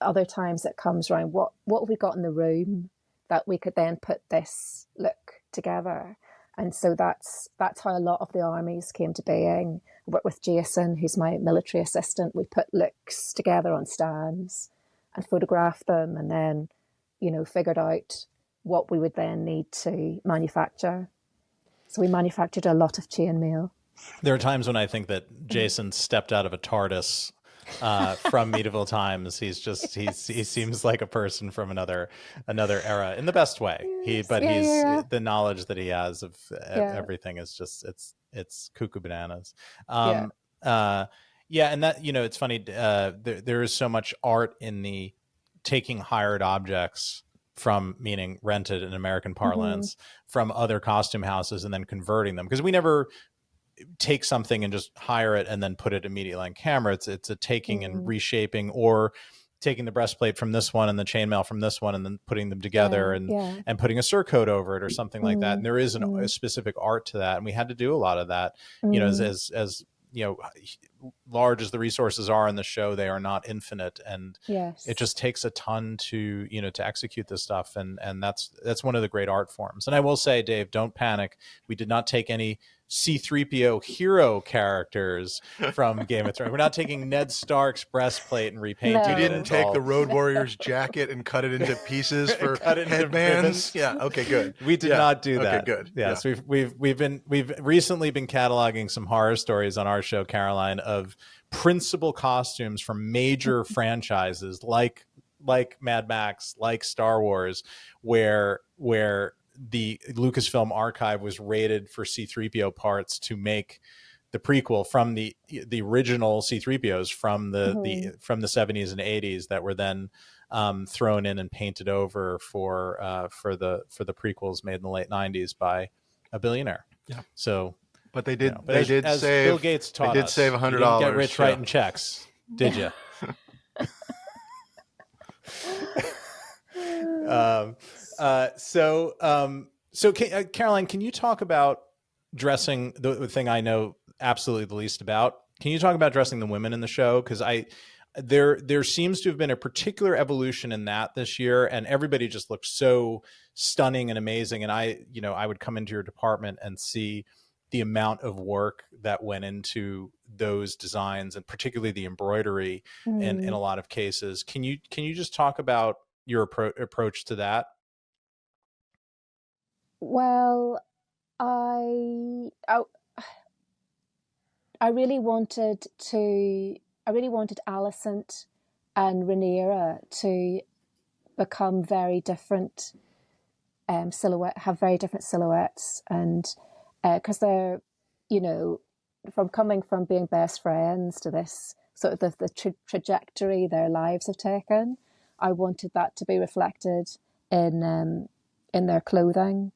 other times it comes around what have we got in the room that we could then put this look together. And so that's how a lot of the armies came to being. I worked with Jason, who's my military assistant. We put looks together on stands and photographed them, and then, figured out what we would then need to manufacture. So we manufactured a lot of chainmail. There are times when I think that Jason stepped out of a TARDIS from medieval times. He seems like a person from another era in the best way. The knowledge that he has of everything is just it's cuckoo bananas. And that, it's funny. There is so much art in the taking hired objects from, meaning rented in American parlance, from other costume houses and then converting them, because we never take something and just hire it and then put it immediately on camera. It's a taking and reshaping, or taking the breastplate from this one and the chainmail from this one and then putting them together and putting a surcoat over it or something like that. And there is a specific art to that. And we had to do a lot of that, as large as the resources are in the show, they are not infinite. And it just takes a ton to execute this stuff. And that's one of the great art forms. And I will say, Dave, don't panic. We did not take any C-3PO hero characters from Game of Thrones. We're not taking Ned Stark's breastplate and repainting it. You didn't take the Road Warrior's jacket and cut it into pieces for headbands. Yeah. Okay. Good. We did not do that. Okay. Good. Yeah. So we've recently been cataloging some horror stories on our show, Caroline, of principal costumes from major franchises like Mad Max, like Star Wars, where the Lucasfilm archive was raided for C-3PO parts to make the prequel from the original C-3POs from the 70s and 80s that were then thrown in and painted over for the prequels made in the late 90s by a billionaire. Yeah. So, but they did. As save. Bill Gates taught they did us, save $100. You didn't get rich writing checks, did you? Caroline, can you talk about dressing, the thing I know absolutely the least about? Can you talk about dressing the women in the show? Because there seems to have been a particular evolution in that this year, and everybody just looked so stunning and amazing. And I would come into your department and see the amount of work that went into those designs, and particularly the embroidery in a lot of cases. Can you just talk about your approach to that? Well, I really wanted Alicent and Rhaenyra to become very different have very different silhouettes, and because they're, from being best friends to this sort of the trajectory their lives have taken. I wanted that to be reflected in their clothing.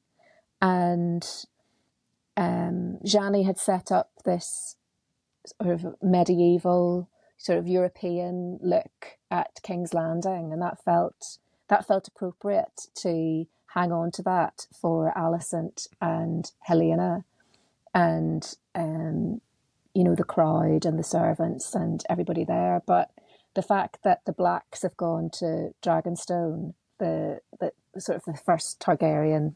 And Jani had set up this sort of medieval, sort of European look at King's Landing, and that felt appropriate to hang on to that for Alicent and Helena, and the crowd and the servants and everybody there. But the fact that the Blacks have gone to Dragonstone, the sort of the first Targaryen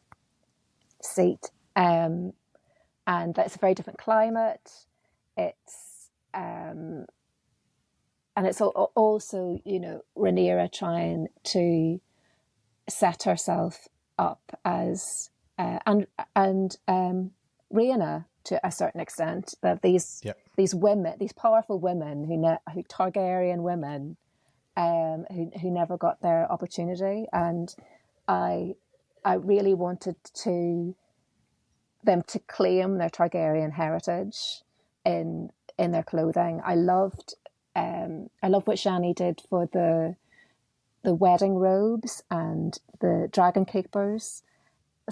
seat, and that's a very different climate. It's and it's also Rhaenyra trying to set herself up as and Rhaena to a certain extent, that these women, these powerful women who Targaryen women, who never got their opportunity, and I really wanted them to claim their Targaryen heritage in their clothing. I loved what Shani did for the wedding robes and the dragon keepers.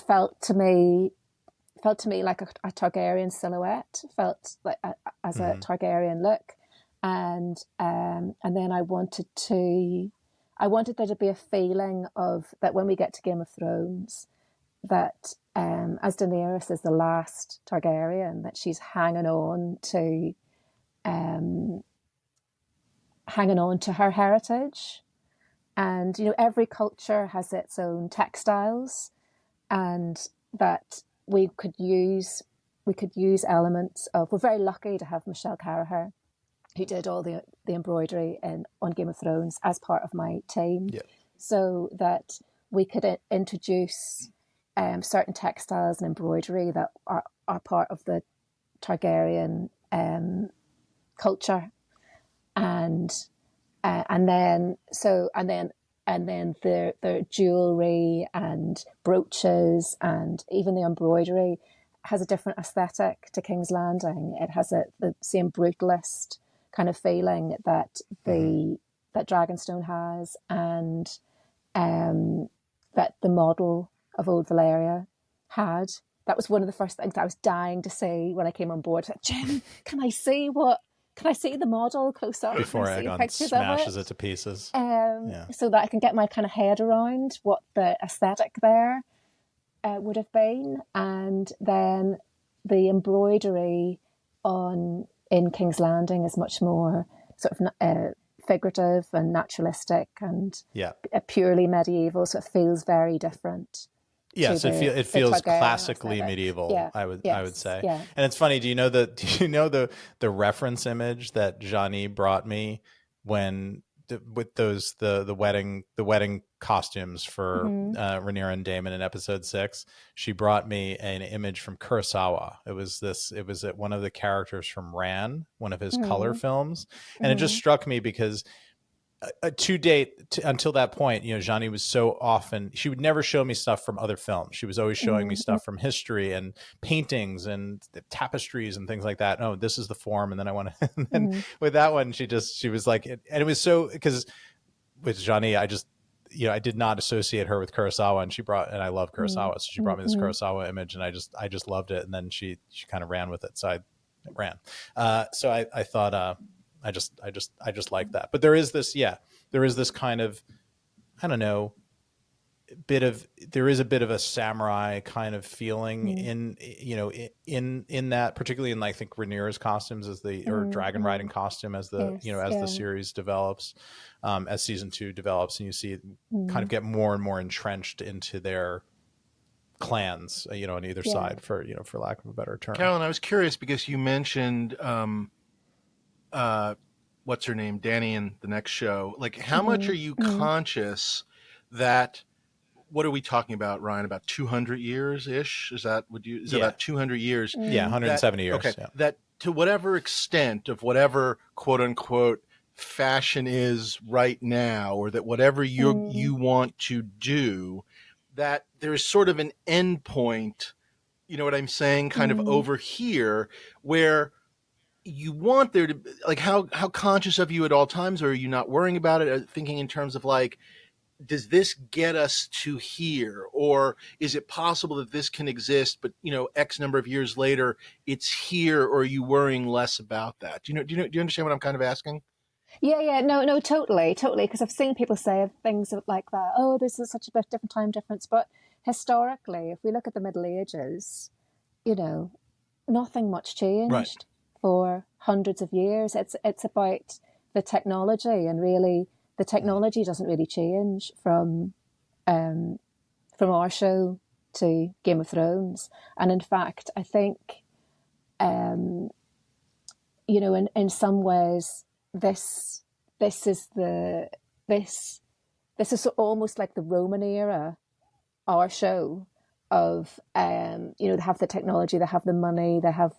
Felt to me like a Targaryen silhouette. Felt like as a Targaryen look, and then I wanted there to be a feeling of that when we get to Game of Thrones, that as Daenerys is the last Targaryen, that she's hanging on to her heritage. And, you know, every culture has its own textiles, and that we could use elements of. We're very lucky to have Michelle Carraher, who did all the embroidery on Game of Thrones, as part of my team, so that we could introduce certain textiles and embroidery that are part of the Targaryen culture, and then their jewelry and brooches and even the embroidery has a different aesthetic to King's Landing. It has the same brutalist kind of feeling that that Dragonstone has, and that the model of Old Valyria had. That was one of the first things I was dying to see when I came on board. Like, Jim, can I see the model close up before Aegon smashes it to pieces? So that I can get my kind of head around what the aesthetic there would have been. And then the embroidery in King's Landing is much more sort of figurative and naturalistic and purely medieval, so it feels very different. Yes, it feels classically medieval. I would say. Yeah. And it's funny. Do you know the reference image that Johnny brought me with the wedding costumes for Rhaenyra and Daemon in episode 6? She brought me an image from Kurosawa. It was one of the characters from Ran, one of his color films, and it just struck me because to date, until that point, you know, Johnny was so often, she would never show me stuff from other films. She was always showing me stuff from history and paintings and tapestries and things like that. Oh, this is the form. And then I want to, and then with that one, she was like, and it was so, because with Johnny, I did not associate her with Kurosawa, and I love Kurosawa. So she brought me this Kurosawa image, and I just loved it. And then she kind of ran with it. So I ran. So I thought, I just like that. But there is this kind of, I don't know, there is a bit of a samurai kind of feeling in that, particularly in, I think, Rhaenyra's costumes or dragon riding costume as the series develops, as season 2 develops, and you see it kind of get more and more entrenched into their clans, on either side, for lack of a better term. Caroline, I was curious because you mentioned, what's her name, Dany, in the next show. Like, how much are you conscious that, what are we talking about, Ryan? About 200 years ish? Is that about 200 years? Yeah, 170 years. Okay, yeah. That to whatever extent of whatever quote unquote fashion is right now, or that whatever you want to do, that there's sort of an end point. You know what I'm saying? Kind of over here where you want there to, like, how conscious of you at all times, or are you not worrying about it, thinking in terms of like, does this get us to here, or is it possible that this can exist, but X number of years later it's here, or are you worrying less about that? Do you understand what I'm kind of asking? Yeah, no, totally, because I've seen people say things like that. Oh, this is such a bit different time difference, but historically, if we look at the Middle Ages, nothing much changed. Right. For hundreds of years. It's about the technology, and really the technology doesn't really change from our show to Game of Thrones. And in fact, I think in some ways this is almost like the Roman era, our show, of they have the technology, they have the money, they have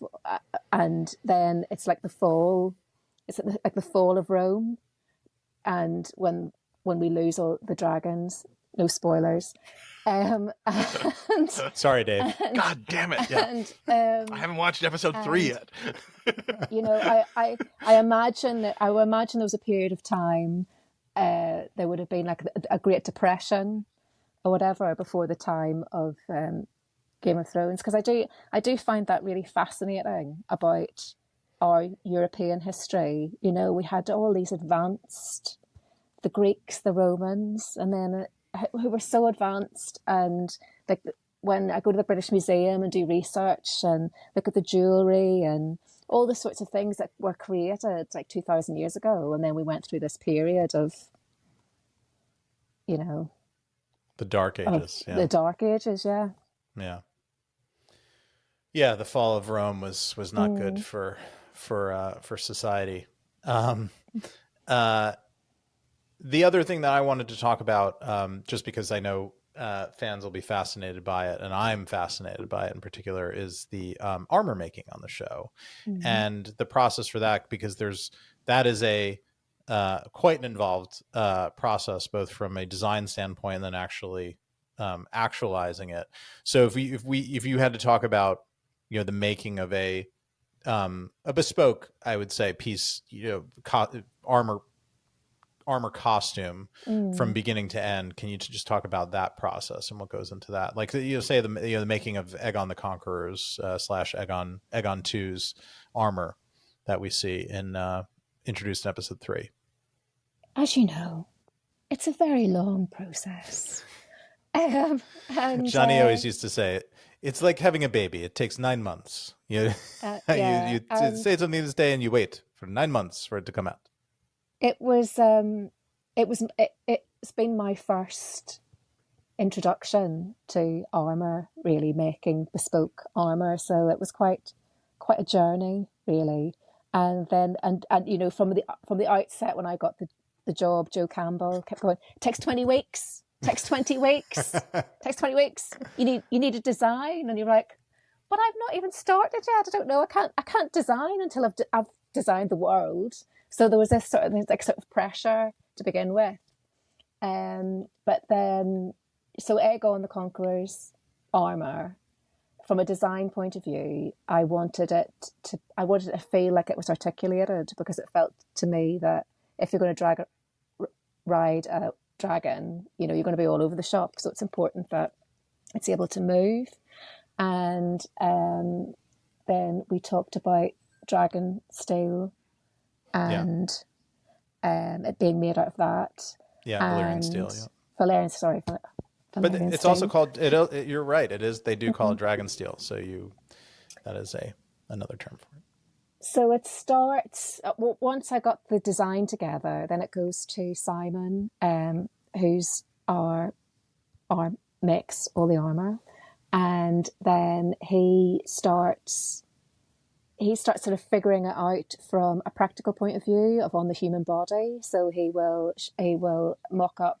and then it's like the fall, it's like the fall of Rome, and when we lose all the dragons, no spoilers. And, Sorry, Dave. God damn it! Yeah, I haven't watched episode 3 yet. You know, I imagine there was a period of time there would have been like a Great Depression or whatever before the time of Game of Thrones, because I do find that really fascinating about our European history. You know, we had all these advanced, the Greeks, the Romans, and then who were so advanced, and like when I go to the British Museum and do research and look at the jewelry and all the sorts of things that were created like 2,000 years ago, and then we went through this period of, you know, the Dark Ages. The Dark Ages, yeah. Yeah, the fall of Rome was not good for society. The other thing that I wanted to talk about, just because I know fans will be fascinated by it, and I'm fascinated by it in particular, is the armor making on the show, and the process for that, because that is a quite an involved process, both from a design standpoint and then actually actualizing it. So if you had to talk about, you know, the making of a bespoke, I would say, piece, you know, armor costume from beginning to end, can you just talk about that process and what goes into that? Like, you know, say the making of Aegon the Conqueror's / Aegon II's armor that we see in introduced in episode 3. As you know, it's a very long process. And, Johnny always used to say it. It's like having a baby. It takes 9 months. You say something this day and you wait for 9 months for it to come out. It's been my first introduction to armor, really making bespoke armor. So it was quite a journey, really. And then and you know, from the outset when I got the job, Joe Campbell kept going, takes 20 weeks. Takes 20 weeks. Takes 20 weeks. You need a design, and you're like, but I've not even started yet. I don't know. I can't design until I've designed the world. So there was this sort of pressure to begin with. But then, so Aegon the Conqueror's armor, from a design point of view, I wanted it to feel like it was articulated, because it felt to me that if you're going to ride a dragon, you know, you're going to be all over the shop, so it's important that it's able to move. And then we talked about dragon steel and it being made out of that. Valyrian steel. Valerian, sorry. But it's steel. Also called. You're right. It is. They do call it dragon steel. So that is another term for it. So it starts, once I got the design together, then it goes to Simon, who's makes all the armor. And then he starts sort of figuring it out from a practical point of view on the human body. So he will mock up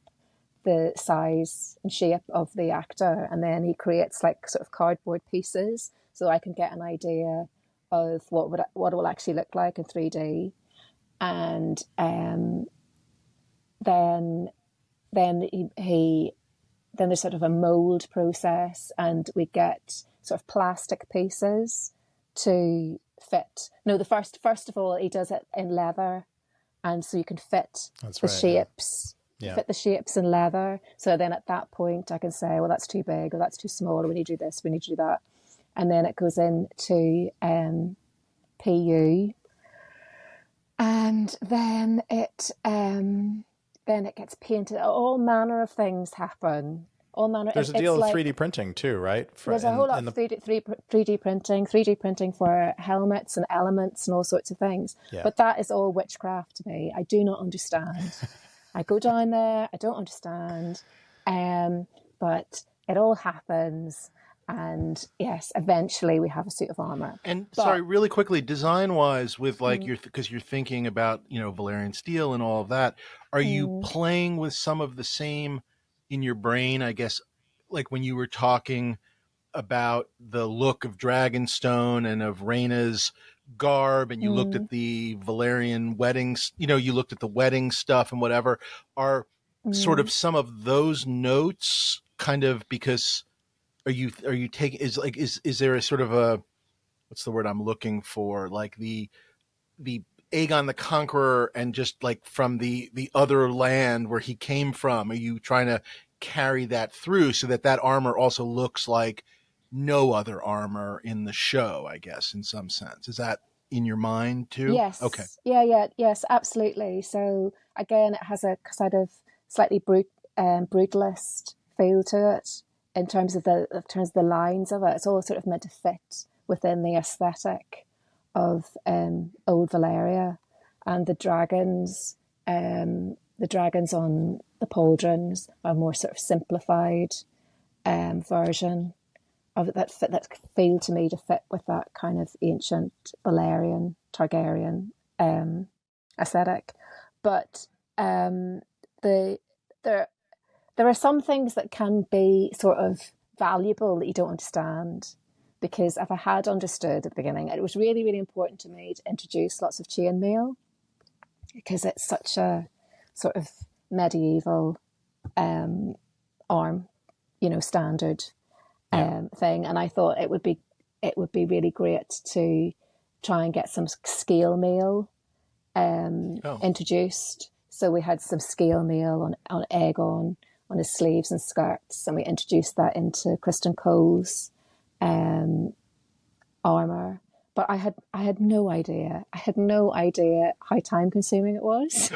the size and shape of the actor, and then he creates like sort of cardboard pieces, so I can get an idea of what it will actually look like in 3D. And then there's sort of a mold process, and we get sort of plastic pieces to fit. No, first of all, he does it in leather, and so you can fit shapes. Yeah. Fit the shapes in leather. So then at that point I can say, well, that's too big or that's too small, or we need to do this, we need to do that. And then it goes into PU, and then it gets painted. All manner of things happen. There's a deal of 3D printing too, right? There's a whole lot of 3D printing for helmets and elements and all sorts of things. Yeah. But that is all witchcraft to me. I do not understand. I go down there, I don't understand, but it all happens. And yes, eventually we have a suit of armor. And sorry, really quickly, design-wise, with like because you're thinking about, you know, Valyrian steel and all of that, are you playing with some of the same in your brain? I guess, like when you were talking about the look of Dragonstone and of Rhaena's garb and you looked at the Valerian weddings, you looked at the wedding stuff and whatever, are sort of some of those notes kind of, because are you taking, is there a sort of a, what's the word I'm looking for? Like the Aegon the Conqueror, and just like from the other land where he came from, are you trying to carry that through so that armor also looks like no other armor in the show, I guess, in some sense? Is that in your mind too? Yes. Okay. Yes, absolutely. So again, it has a sort of slightly brutalist feel to it in terms of the lines of it. It's all sort of meant to fit within the aesthetic of old Valeria, and the dragons on the pauldrons are more sort of simplified version of it that feel to me to fit with that kind of ancient Valerian Targaryen aesthetic. But there are some things that can be sort of valuable that you don't understand, because if I had understood at the beginning, it was really, really important to me to introduce lots of chainmail, because it's such a sort of medieval arm, standard thing. And I thought it would be really great to try and get some scale mail introduced. So we had some scale mail on Aegon, on his sleeves and skirts, and we introduced that into Kristen Cole's armor. But I had no idea. I had no idea how time consuming it was.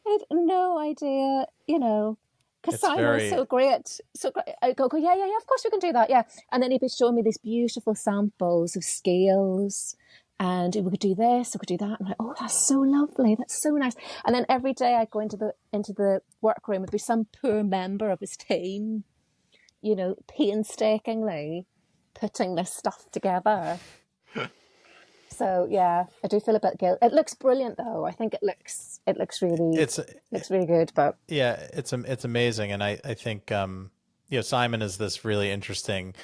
I had no idea, because Simon was so great. So I go, yeah, of course we can do that, yeah. And then he'd be showing me these beautiful samples of scales, and we could do this, we could do that. I'm like, oh, that's so lovely, that's so nice. And then every day I'd go into the workroom, it'd be some poor member of his team, painstakingly putting this stuff together. So yeah, I do feel a bit guilty. It looks brilliant though. I think it looks really really good. But yeah, it's amazing, and I think Simon is this really interesting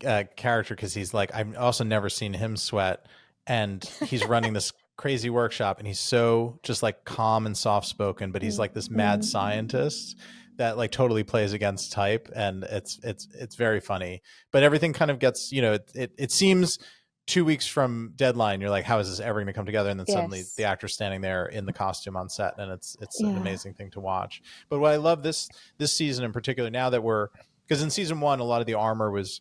character, because he's like, I've also never seen him sweat, and he's running this crazy workshop, and he's so just like calm and soft spoken, but he's like this mad scientist that like totally plays against type, and it's very funny. But everything kind of gets, it seems 2 weeks from deadline, you're like, how is this ever going to come together? And then suddenly the actor's standing there in the costume on set, and it's an amazing thing to watch. But what I love this season in particular, now that because in season 1, a lot of the armor was,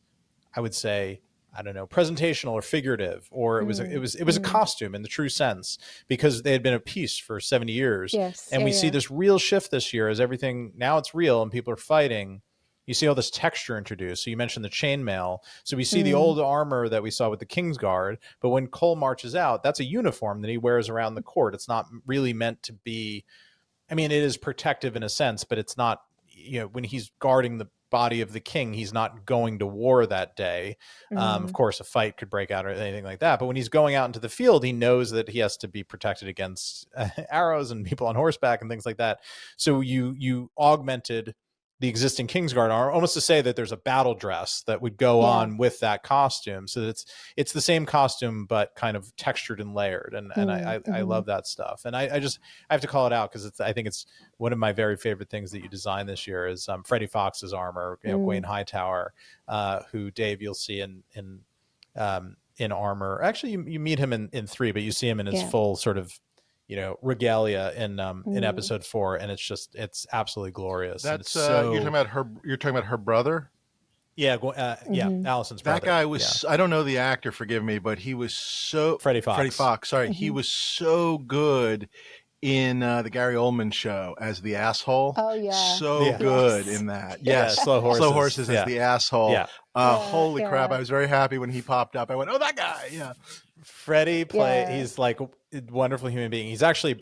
I would say, I don't know, presentational or figurative, or it was a costume in the true sense, because they had been a piece for 70 years. Yes. And we see this real shift this year as everything, now it's real and people are fighting. You see all this texture introduced. So you mentioned the chainmail. So we see the old armor that we saw with the Kingsguard, but when Cole marches out, that's a uniform that he wears around the court. It's not really meant to be, I mean, it is protective in a sense, but it's not, when he's guarding the body of the king, he's not going to war that day. Of course, a fight could break out or anything like that. But when he's going out into the field, he knows that he has to be protected against arrows and people on horseback and things like that. So you augmented the existing Kingsguard armor, almost to say that there's a battle dress that would go on with that costume, so that it's the same costume but kind of textured and layered, and I love that stuff. And I have to call it out, because I think it's one of my very favorite things that you designed this year is Freddie Fox's armor, Gwaine Hightower, who, Dave, you'll see in armor. Actually, you meet him in 3, but you see him in his full sort of regalia in episode 4, and it's absolutely glorious. That's you're talking about her brother. Allison's brother. That guy was, I don't know the actor, forgive me, but he was so, Freddie Fox, sorry. He was so good in the Gary Oldman show as the asshole. Oh yeah, so good in that. Yes, Slow Horses as the asshole. Holy crap! Yeah. I was very happy when he popped up. I went, oh, that guy. Yeah. Freddie he's like a wonderful human being. He's actually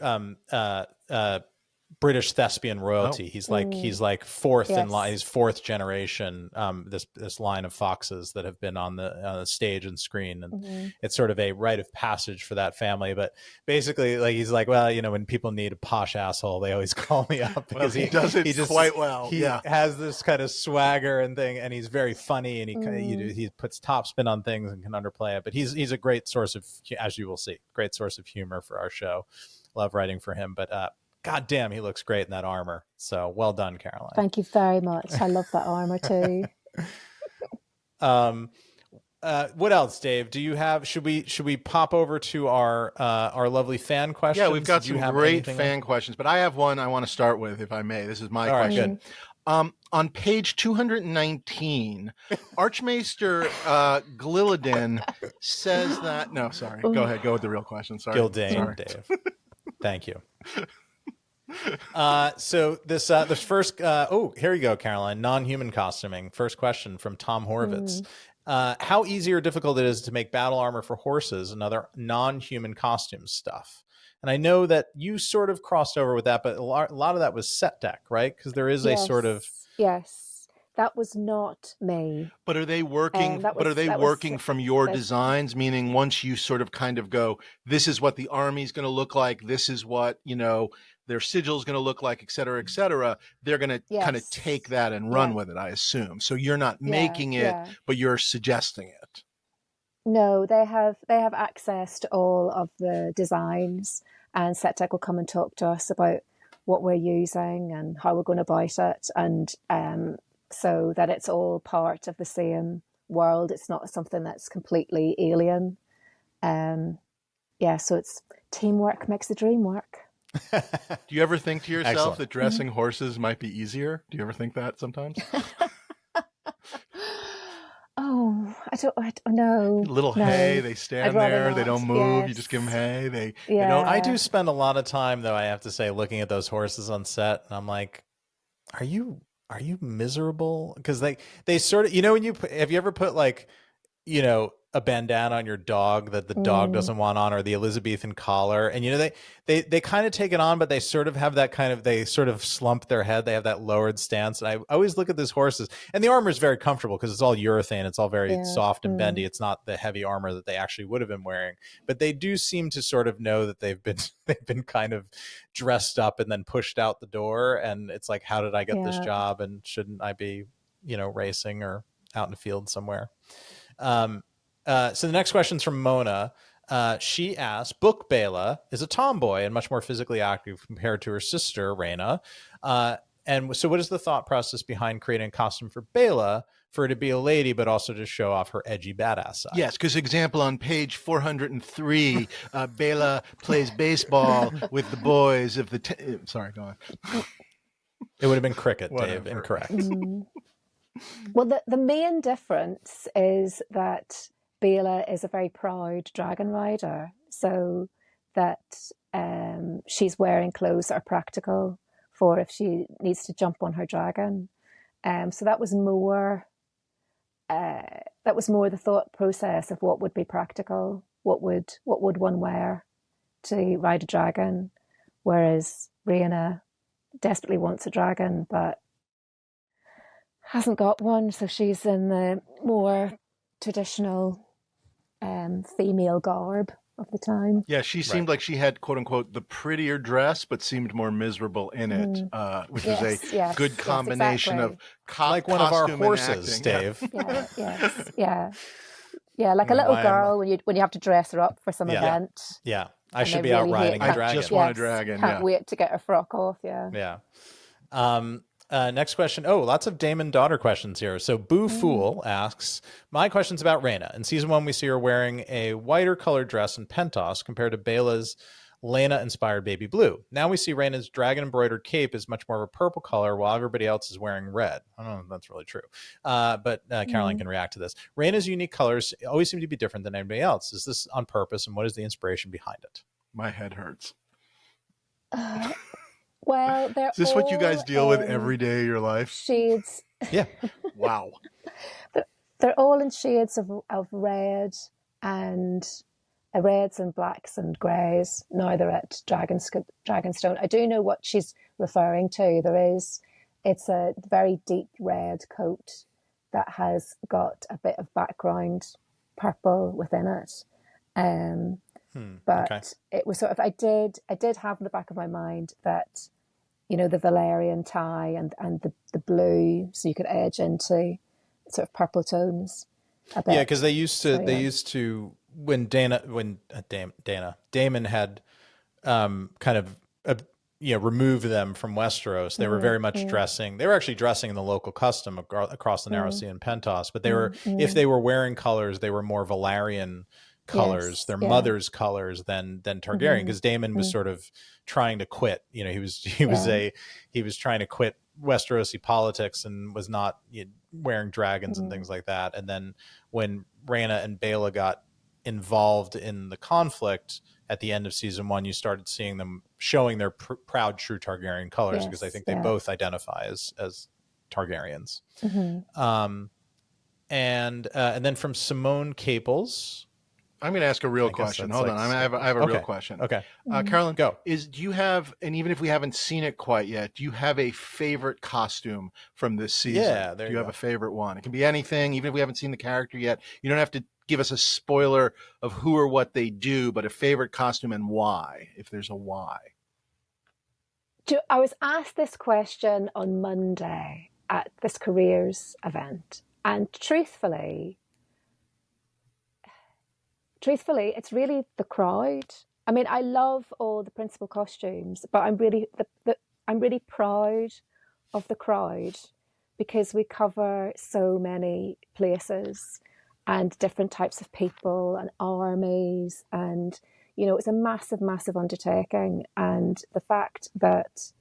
British thespian royalty. He's like fourth in line. He's fourth generation. This line of foxes that have been on the stage and screen, and it's sort of a rite of passage for that family. But basically, like he's like, well, when people need a posh asshole, they always call me up because he does it quite well. He has this kind of swagger and thing, and he's very funny, and he puts top spin on things and can underplay it. But he's a great source of, as you will see, great source of humor for our show. Love writing for him, but God damn, he looks great in that armor. So well done, Caroline. Thank you very much. I love that armor too. What else, Dave? Do you have? Should we pop over to our lovely fan questions? Yeah, we've got some great fan questions, but I have one I want to start with, if I may. This is my question. Right, on page 219, Archmaester Glilladin says that. No, sorry. Go ahead. Go with the real question. Sorry. Gildane, Dave. Thank you. So this first here you go, Caroline. Non-human costuming. First question from Tom Horvitz. How easy or difficult it is to make battle armor for horses and other non-human costume stuff? And I know that you sort of crossed over with that, but a lot of that was set deck, right? Because there is a sort of that was not me. But are they working? Working from your designs? Meaning, once you sort of kind of go, this is what the army's going to look like. This is what their sigil is going to look like, et cetera, et cetera. They're going to kind of take that and run with it, I assume. So you're not making it, but you're suggesting it. No, they have access to all of the designs, and SetTech will come and talk to us about what we're using and how we're going about it, and so that it's all part of the same world. It's not something that's completely alien. So it's teamwork makes the dream work. Do you ever think to yourself that dressing horses might be easier? Do you ever think that sometimes? I don't know. Hay, they stand there, they don't move. You just give them hay. They don't. I do spend a lot of time, though, I have to say, looking at those horses on set, and I'm like, are you miserable? Because they sort of, when have you ever put a bandana on your dog that the dog doesn't want on, or the Elizabethan collar, and they kind of take it on, but they sort of have that kind of, they sort of slump their head, they have that lowered stance. And I always look at these horses, and the armor is very comfortable because it's all urethane, it's all very soft and bendy. It's not the heavy armor that they actually would have been wearing, but they do seem to sort of know that they've been kind of dressed up and then pushed out the door, and it's like, how did I get this job, and shouldn't I be racing or out in the field somewhere? So the next question's from Mona. She asks, Book Bela is a tomboy and much more physically active compared to her sister, Rhaena. And so what is the thought process behind creating a costume for Bela, for her to be a lady, but also to show off her edgy badass side? Yes, because example on page 403, Bela plays baseball with the boys of the... Sorry, go on. It would have been cricket, Dave. Incorrect. Well, the main difference is that Bela is a very proud dragon rider, so that she's wearing clothes that are practical for if she needs to jump on her dragon. So that was more the thought process of what would be practical, what would one wear to ride a dragon, whereas Rhaena desperately wants a dragon but hasn't got one, so she's in the more traditional female garb of the time. Yeah, she seemed like she had, quote unquote, the prettier dress, but seemed more miserable in it, which is a good combination of like one of our horses, Dave. Yeah, like a little girl when you have to dress her up for some event. Yeah, I should be out riding a dragon. I just want a dragon. Can't wait to get her frock off. Yeah. Next question. Oh, lots of Daemon daughter questions here. So Boo Fool asks, my question's about Rhaena. In season 1, we see her wearing a whiter colored dress and pentos compared to Bela's Lena-inspired baby blue. Now we see Rhaena's dragon-embroidered cape is much more of a purple color, while everybody else is wearing red. I don't know if that's really true. But Caroline can react to this. Rhaena's unique colors always seem to be different than anybody else. Is this on purpose, and what is the inspiration behind it? My head hurts. Well, is this what you guys deal with every day of your life? Shades. Yeah. Wow. They're all in shades of red and reds and blacks and greys. Now they're at Dragonstone. I do know what she's referring to. It's a very deep red coat that has got a bit of background purple within it. But okay. it was sort of, I did have in the back of my mind that, you know, the Valerian tie and the blue, so you could edge into sort of purple tones a bit. Yeah, because they used to when Damon had kind of removed them from Westeros. They were very much dressing. They were actually dressing in the local custom across the Narrow Sea and Pentos. But they were, if they were wearing colors, they were more Valerian colors, their mother's colors than Targaryen. Because Damon was sort of trying to quit. You know, he was trying to quit Westerosi politics and was not wearing dragons and things like that. And then when Rhaena and Baela got involved in the conflict at the end of season 1, you started seeing them showing their proud, true Targaryen colors, because I think they both identify as Targaryens. And then from Simone Caples, I'm going to ask a real question. Hold on, I have a real question. Okay, Caroline, go. Do you have, and even if we haven't seen it quite yet, do you have a favorite costume from this season? Yeah, do you have a favorite one? It can be anything, even if we haven't seen the character yet. You don't have to give us a spoiler of who or what they do, but a favorite costume and why, if there's a why. I was asked this question on Monday at this careers event, and truthfully, it's really the crowd. I mean, I love all the principal costumes, but I'm really I'm really proud of the crowd, because we cover so many places and different types of people and armies, and you know, it's a massive, massive undertaking. And the fact that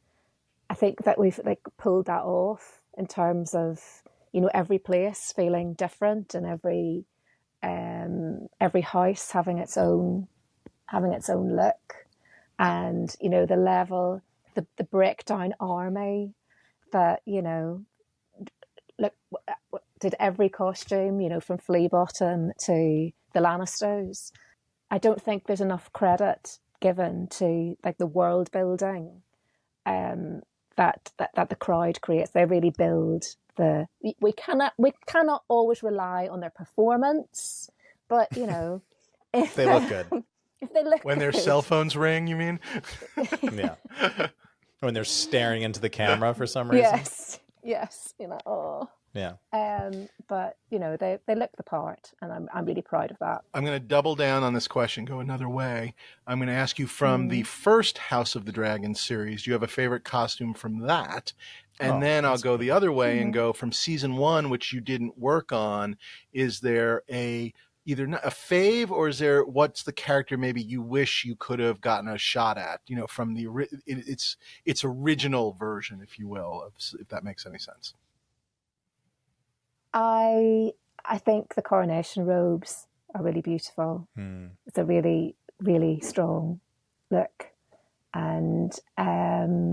I think that we've pulled that off in terms of, you know, every place feeling different, and every house having its own look, and you know, the level, the breakdown army that, you know, look, did every costume, you know, from Flea Bottom to the Lannisters. I don't think there's enough credit given to the world building that the crowd creates. They really build we cannot always rely on their performance, but you know, if they look good. If they look when good. Their cell phones ring, you mean? Yeah. When they're staring into the camera for some reason. Yes, you know. Oh. Yeah. But you know, they look the part, and I'm really proud of that. I'm going to double down on this question, go another way. I'm going to ask you, from the first House of the Dragon series, do you have a favorite costume from that? And then I'll go the other way and go from season 1, which you didn't work on. Is there either a fave, or is there, what's the character maybe you wish you could have gotten a shot at, you know, from its original version, if you will, if that makes any sense? I think the coronation robes are really beautiful. It's a really, really strong look. And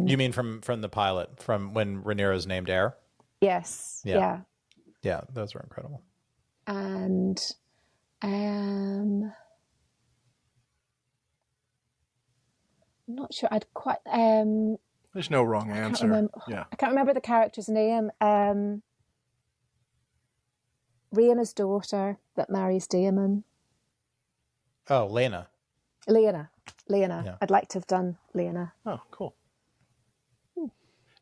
you mean from the pilot, from when Rhaenyra's named heir? Yes. Yeah, those were incredible. And I'm not sure. I'd quite there's no wrong answer. I can't remember the character's name. Rhaena's daughter that marries Daemon. Oh, Lena. Yeah. I'd like to have done Lena. Oh, cool.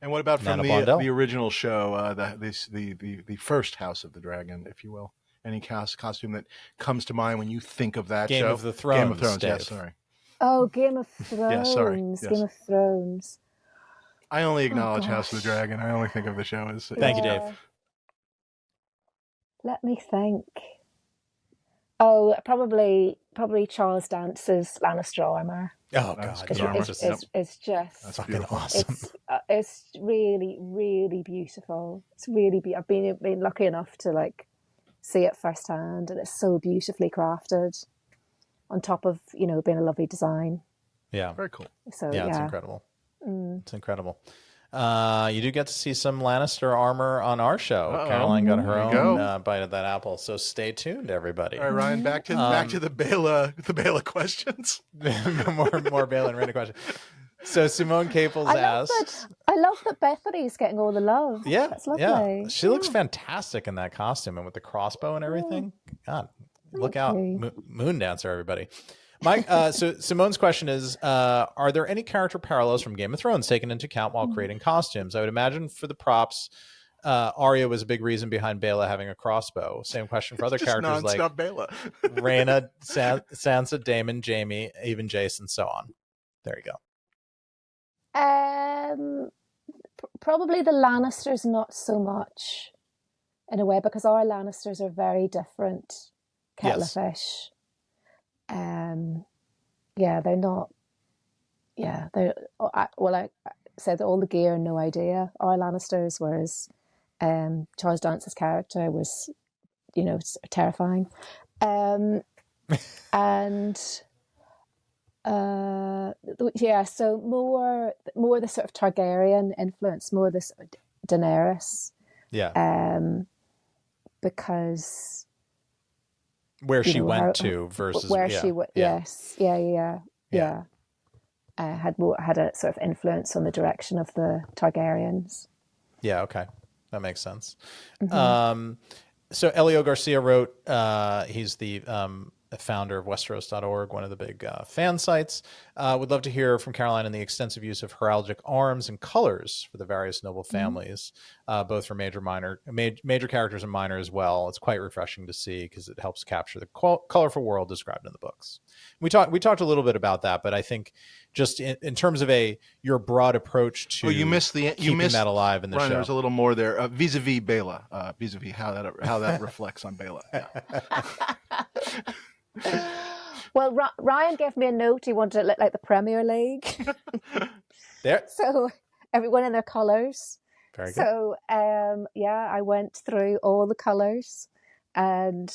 And what about from the original show, the first House of the Dragon, if you will? Any costume that comes to mind when you think of that show? Game of Thrones. Game of Thrones, Dave. yes, sorry. Oh, Game of Thrones. Yeah, sorry. Yes. Game of Thrones. I only acknowledge House of the Dragon. I only think of the show as... Thank you, Dave. Let me think. Oh, probably Charles Dance's Lannister armor. Oh God, it's just that's fucking awesome. It's really, really beautiful. It's really I've been lucky enough to see it firsthand, and it's so beautifully crafted. On top of, you know, being a lovely design. Yeah, very cool. So yeah, it's incredible. It's incredible. You do get to see some Lannister armor on our show. Uh-oh. Caroline got her There you own bite of that apple, so stay tuned, everybody. All right, Ryan, back to the Bela questions. more Bela and Rhaena questions. So Simone Caples asks, I love that Bethany's getting all the love. Yeah, that's lovely. Yeah. She looks fantastic in that costume and with the crossbow and everything. God, look out, Moon Dancer, everybody. So Simone's question is, are there any character parallels from Game of Thrones taken into account while creating costumes? I would imagine for the props, Arya was a big reason behind Bela having a crossbow. Same question for other characters like Bela. Rhaena, Sansa, Daemon, Jaime, even Jason, so on. There you go. Probably the Lannisters, not so much in a way, because our Lannisters are very different kettle of fish. They're not. Yeah, I said all the gear, no idea. Our Lannisters, whereas Charles Dance's character was, terrifying. So more the sort of Targaryen influence, more the sort of Daenerys. Yeah. Because where she went to versus where she went. Yes. Yeah. Had a sort of influence on the direction of the Targaryens. Yeah. Okay. That makes sense. Mm-hmm. So Elio Garcia wrote, he's the founder of Westeros.org, one of the big fan sites. Would love to hear from Caroline on the extensive use of heraldic arms and colors for the various noble families, both for major characters and minor as well. It's quite refreshing to see because it helps capture the colorful world described in the books. We talked a little bit about that, but I think just in terms of your broad approach to you missed that alive in the Ryan, show. There was a little more there vis-a-vis Bela, vis-a-vis how that reflects on Bela. Yeah. Well, Ryan gave me a note. He wanted it to look like the Premier League. There. So everyone in their colours. Very good. So I went through all the colours, and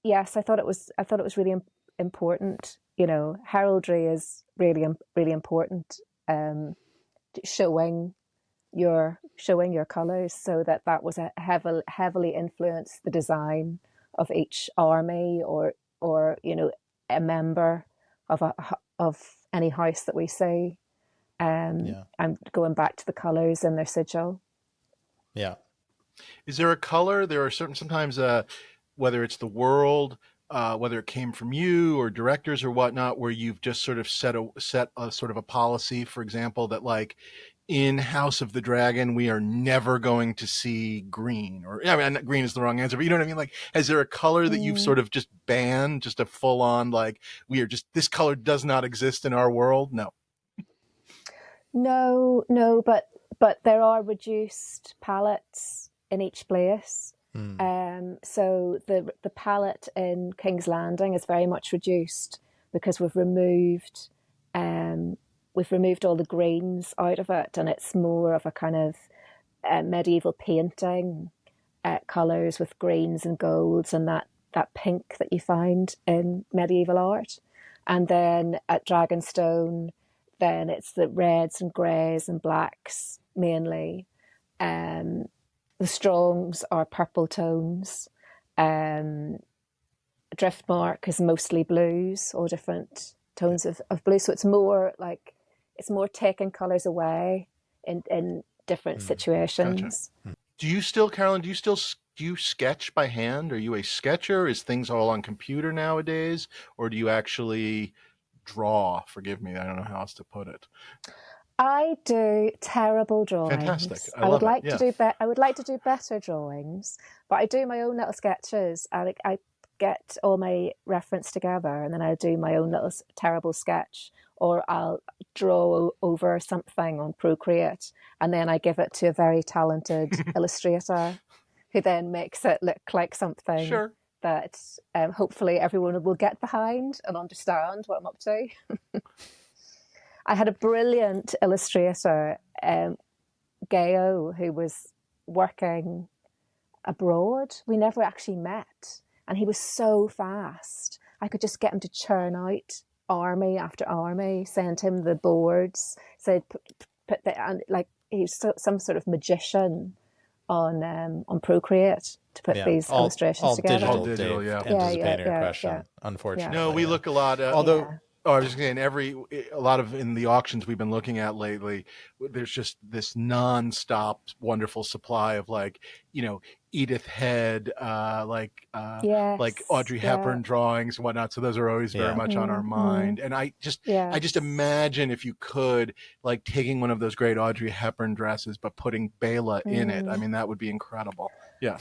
yes, I thought it was really important. Heraldry is really really important. Showing your colours, so that was a heavily influenced the design of each army or a member of any house that we see. And going back to the colours in their sigil. Yeah. Is there a color? There are sometimes whether it's the world, whether it came from you or directors or whatnot, where you've just sort of set a sort of a policy, for example, that like in House of the Dragon, we are never going to see green, or green is the wrong answer, but you know what I mean? Like, is there a color that you've sort of just banned, just a full on, like, this color does not exist in our world? No, but there are reduced palettes in each place. So the palette in King's Landing is very much reduced because we've removed all the greens out of it, and it's more of a kind of medieval painting colours with greens and golds and that pink that you find in medieval art. And then at Dragonstone, then it's the reds and greys and blacks mainly. The Strongs are purple tones. Driftmark is mostly blues, all different tones of blue. So it's more taking colours away in different situations. Gotcha. Do you still, Caroline, do you sketch by hand? Are you a sketcher? Is things all on computer nowadays? Or do you actually draw? Forgive me, I don't know how else to put it. I do terrible drawings. Fantastic. I would like to do better drawings, but I do my own little sketches. I get all my reference together, and then I do my own little terrible sketch, or I'll draw over something on Procreate, and then I give it to a very talented illustrator, who then makes it look like something that hopefully everyone will get behind and understand what I'm up to. I had a brilliant illustrator, Gayo, who was working abroad. We never actually met, and he was so fast. I could just get him to churn out army after army, send him the boards, said put the, and like some sort of magician on Procreate to put these illustrations together. All digital, yeah. Anticipating your question, unfortunately. No, we look a lot. Although. Oh, I was just saying, a lot of in the auctions we've been looking at lately, there's just this nonstop wonderful supply of like, Edith Head, like Audrey Hepburn drawings and whatnot. So those are always very much on our mind. And I just imagine if you could, like, taking one of those great Audrey Hepburn dresses, but putting Bela in it. I mean, that would be incredible. Yeah.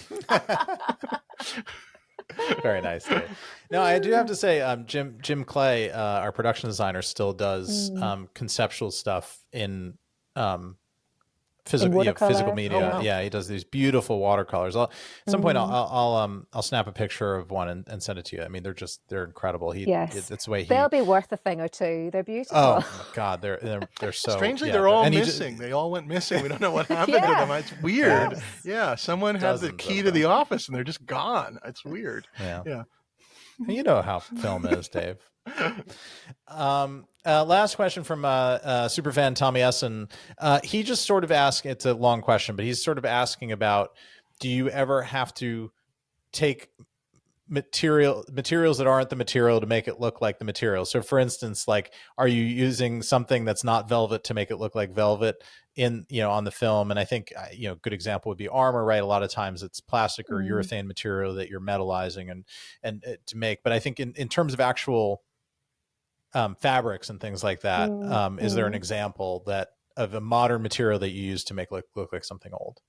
Very nice, Dave. No, I do have to say, Jim Clay, our production designer, still does conceptual stuff in physical media. Oh, wow. Yeah, he does these beautiful watercolors. At some point, I'll snap a picture of one and send it to you. I mean, they're incredible. It's the way they'll be worth a thing or two. They're beautiful. Oh my God, they're so strangely they're all missing. They all went missing. We don't know what happened to them. It's weird. Yeah, someone had the key to the office and they're just gone. It's weird. Yeah. You know how film is, Dave. Last question from superfan Tommy Essen. He just sort of asked, it's a long question, but he's sort of asking about, do you ever have to take materials that aren't the material to make it look like the material? So for instance, like, are you using something that's not velvet to make it look like velvet on the film? And I think, good example would be armor, right? A lot of times it's plastic or urethane material that you're metallizing and to make. But I think in terms of actual fabrics and things like that, is there an example of a modern material that you use to make look like something old?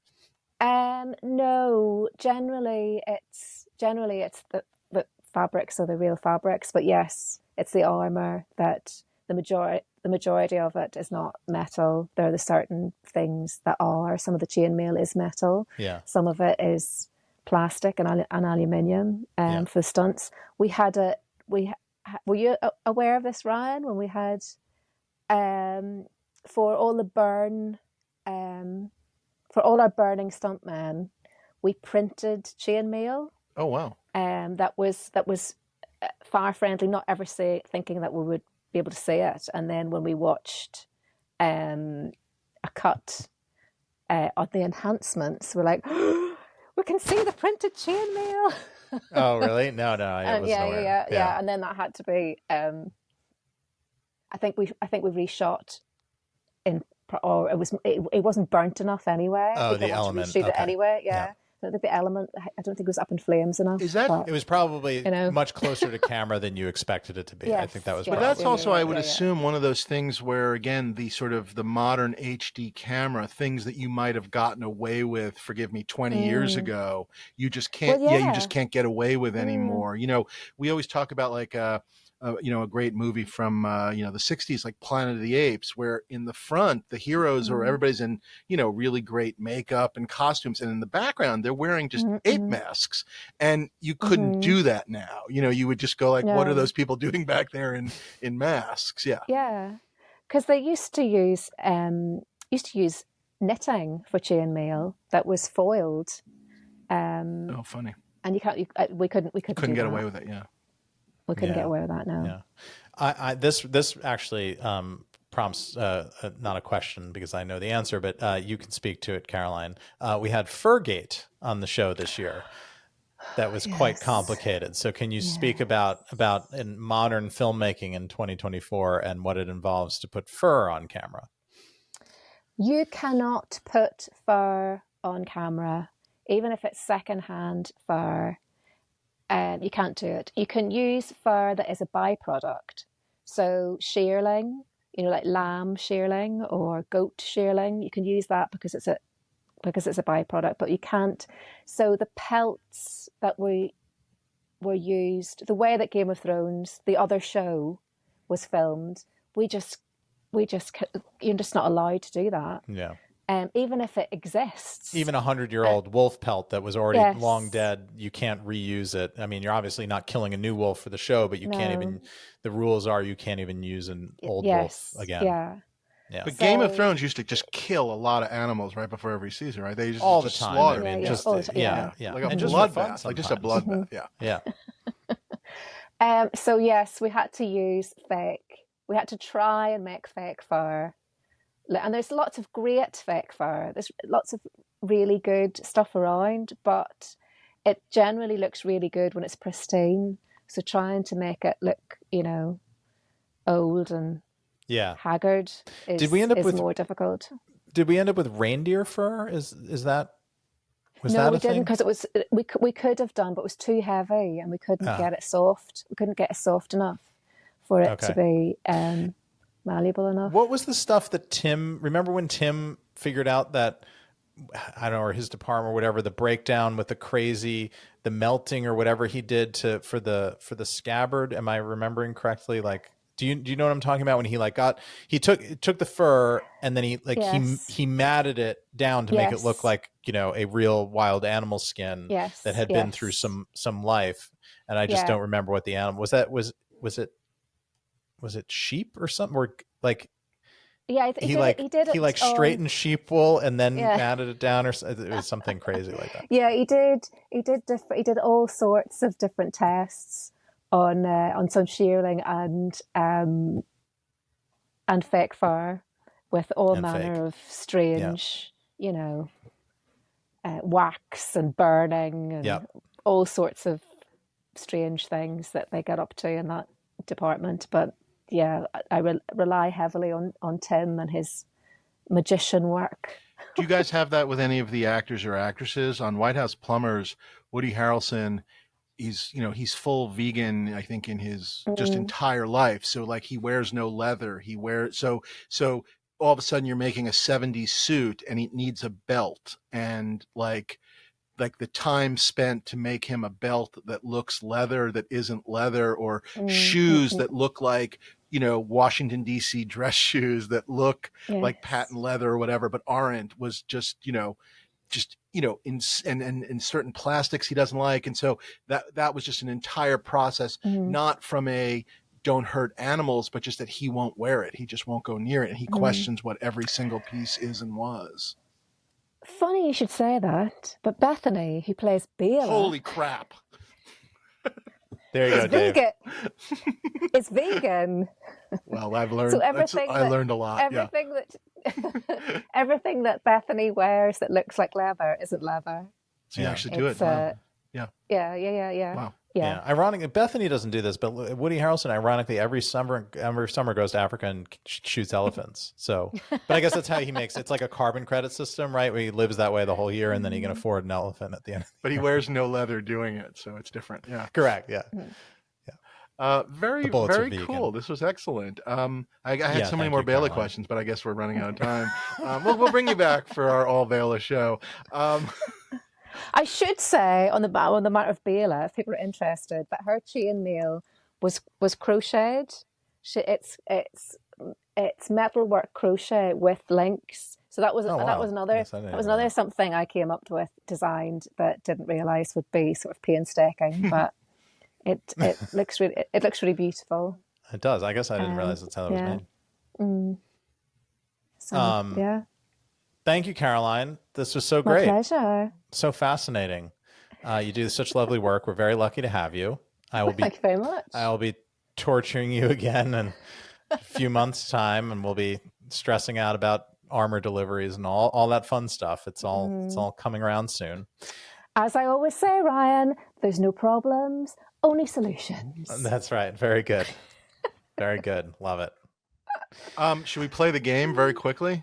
No, generally it's the fabrics are the real fabrics, but yes, it's the armor that the majority of it is not metal. There are the certain things that are. Some of the chainmail is metal. Yeah. Some of it is plastic and aluminium. For the stunts, were you aware of this, Ryan? When we had for all our burning stuntmen, we printed chainmail. Oh wow! That was fire friendly. Not ever thinking that we would be able to see it. And then when we watched a cut on the enhancements, we're like, we can see the printed chainmail. Oh really? No, I wasn't aware. Yeah. And then that had to be. I think we reshot or it wasn't burnt enough anyway. Oh, the element. Shoot it anyway. Yeah. I don't think the element. I don't think it was up in flames enough. Is that? It was probably much closer to camera than you expected it to be. Yes, I think that was. But that's also, I would assume, one of those things where, again, the sort of the modern HD camera, things that you might have gotten away with, forgive me, 20 years ago, you just can't. You just can't get away with anymore. We always talk about like a great movie from the 60s, like Planet of the Apes, where in the front the heroes or everybody's in really great makeup and costumes, and in the background they're wearing just ape masks, and you couldn't do that now. You would just go like, what are those people doing back there in masks? Yeah, because they used to use knitting for chainmail that was foiled. Oh, funny. And we couldn't get away with it. Yeah. We couldn't get away with that now. Yeah, this actually prompts not a question because I know the answer, but you can speak to it, Caroline. We had Furgate on the show this year. That was quite complicated. So can you speak about in modern filmmaking in 2024 and what it involves to put fur on camera? You cannot put fur on camera, even if it's secondhand fur. You can't do it. You can use fur that is a byproduct. So shearling, like lamb shearling or goat shearling, you can use that because it's a byproduct, but you can't. So the pelts that were used, the way that Game of Thrones, the other show, was filmed, you're just not allowed to do that. Yeah. Even if it exists. Even 100-year-old wolf pelt that was already long dead, you can't reuse it. I mean, you're obviously not killing a new wolf for the show, but you can't even, the rules are you can't even use an old wolf again. Yeah. But Game of Thrones used to just kill a lot of animals right before every season, right? They just all the time. Slaughter. I mean, like a bloodbath, like just a bloodbath. Yeah. So yes, we had to use fake. We had to try and make fake fur and there's lots of great fake fur. There's lots of really good stuff around, but it generally looks really good when it's pristine. So trying to make it look, old and haggard is more difficult. Did we end up with reindeer fur? Was that no, we a thing? didn't, because we could have done, but it was too heavy and we couldn't get it soft. We couldn't get it soft enough for it to be malleable enough. What was the stuff that remember when Tim figured out that, I don't know, or his department or whatever, the breakdown with the melting or whatever he did for the scabbard? Am I remembering correctly? Like, do you know what I'm talking about? When he took the fur and then he matted it down to make it look like, a real wild animal skin that had been through some life. And I just don't remember what the animal was. Was it sheep or something? Or like, he straightened sheep wool and then matted it down, or it was something crazy like that. Yeah, he did all sorts of different tests on some shearling and fake fur with all manner of strange, wax and burning and all sorts of strange things that they get up to in that department. But yeah, I rely heavily on Tim and his magician work. Do you guys have that with any of the actors or actresses? On White House Plumbers, Woody Harrelson, he's full vegan, I think, in his just entire life. So like he wears no leather. So all of a sudden you're making a 70s suit and he needs a belt, and like the time spent to make him a belt that looks leather that isn't leather, or shoes that look like, Washington DC dress shoes that look like patent leather or whatever, but aren't, was just, in certain plastics he doesn't like. And so that was just an entire process, not from a don't hurt animals, but just that he won't wear it. He just won't go near it. And he questions what every single piece is and was. Funny you should say that, but Bethany, who plays Bela... Holy crap. There you go, Dave. It's vegan. Well, I learned a lot. Everything that Bethany wears that looks like leather isn't leather. So you actually do it. Wow. Yeah. Wow. Yeah. Ironically, Bethany doesn't do this, but Woody Harrelson, ironically, every summer goes to Africa and shoots elephants. So, but I guess that's how he makes it. It's like a carbon credit system, right? Where he lives that way the whole year, and then he can afford an elephant at the end. But he wears no leather doing it, so it's different. Yeah. Correct. Yeah. Very, very cool. This was excellent. I had so many more Bela questions, but I guess we're running out of time. We'll bring you back for our all Bela show. I should say on the matter of Bela, if people are interested, that her chainmail was crocheted. It's metalwork crochet with links. So that was another something I came up with, designed, that didn't realize would be sort of painstaking, but it looks really beautiful. It does. I guess I didn't realize that's how it was made. So, Thank you, Caroline. This was so great. My pleasure. So fascinating. You do such lovely work. We're very lucky to have you. Thank you very much. I will be torturing you again in a few months' time, and we'll be stressing out about armor deliveries and all that fun stuff. It's all coming around soon. As I always say, Ryan, there's no problems, only solutions. That's right. Very good. Very good. Love it. Should we play the game very quickly?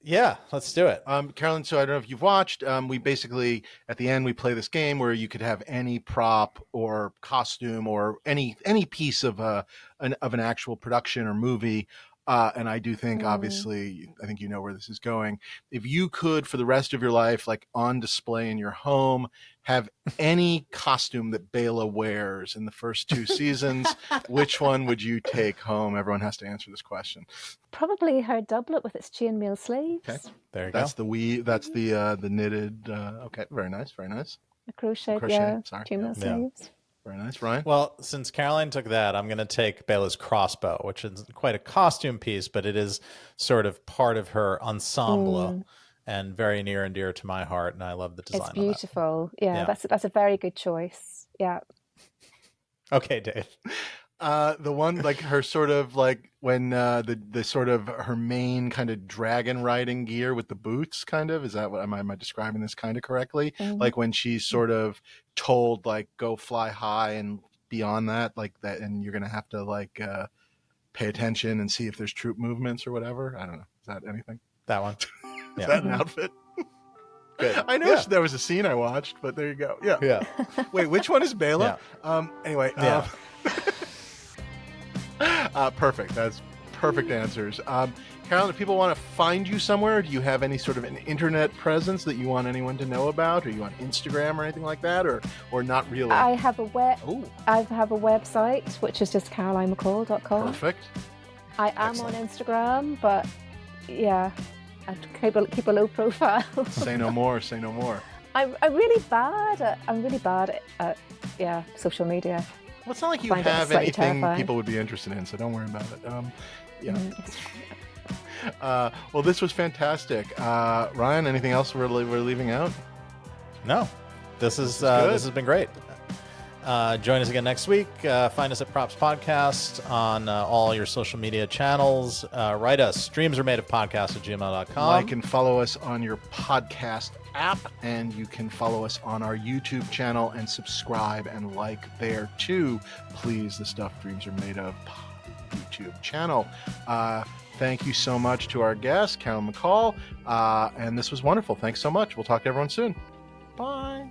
Yeah, let's do it. Caroline, so I don't know if you've watched, we basically, at the end, we play this game where you could have any prop or costume or any piece of an actual production or movie. And I do think, obviously, I think you know where this is going. If you could, for the rest of your life, like on display in your home, have any costume that Bela wears in the first 2 seasons, which one would you take home? Everyone has to answer this question. Probably her doublet with its chainmail sleeves. Okay, there you go. That's the knitted. Okay, very nice, very nice. The crochet. Chainmail sleeves. Very nice, Ryan. Well, since Caroline took that, I'm going to take Bela's crossbow, which is quite a costume piece, but it is sort of part of her ensemble and very near and dear to my heart. And I love the design. It's beautiful. Yeah, that's a very good choice. Yeah. Okay, Dave. The one like her sort of like when the sort of her main kind of dragon riding gear with the boots, kind of, is that what am I describing this kind of correctly? Like when she's sort of told like go fly high and beyond that, like that, and you're gonna have to like pay attention and see if there's troop movements or whatever. I don't know. Is that anything? That one. Is that an outfit? Good. I know there was a scene I watched, but there you go. Yeah. Yeah. Wait, which one is Bela? Anyway. Yeah. Perfect. That's perfect answers. Caroline, if people want to find you somewhere, do you have any sort of an internet presence that you want anyone to know about? Are you on Instagram or anything like that, or not really? I have a website, which is just CarolineMcCall.com. Perfect. I am on Instagram, but yeah, I keep a low profile. Say no more. Say no more. I'm really bad at social media. Well, it's not like you have anything people would be interested in, so don't worry about it. Well, this was fantastic. Ryan, anything else we're leaving out? No, this has been great. Join us again next week. Find us at Props Podcast on all your social media channels. Write us, streamsaremadeofpodcast@gmail.com. Like and follow us on your podcast app, and you can follow us on our YouTube channel and subscribe and like there too. Please, the Stuff Dreams Are Made Of YouTube channel. Thank you so much to our guest, Caroline McCall, and this was wonderful. Thanks so much. We'll talk to everyone soon. Bye.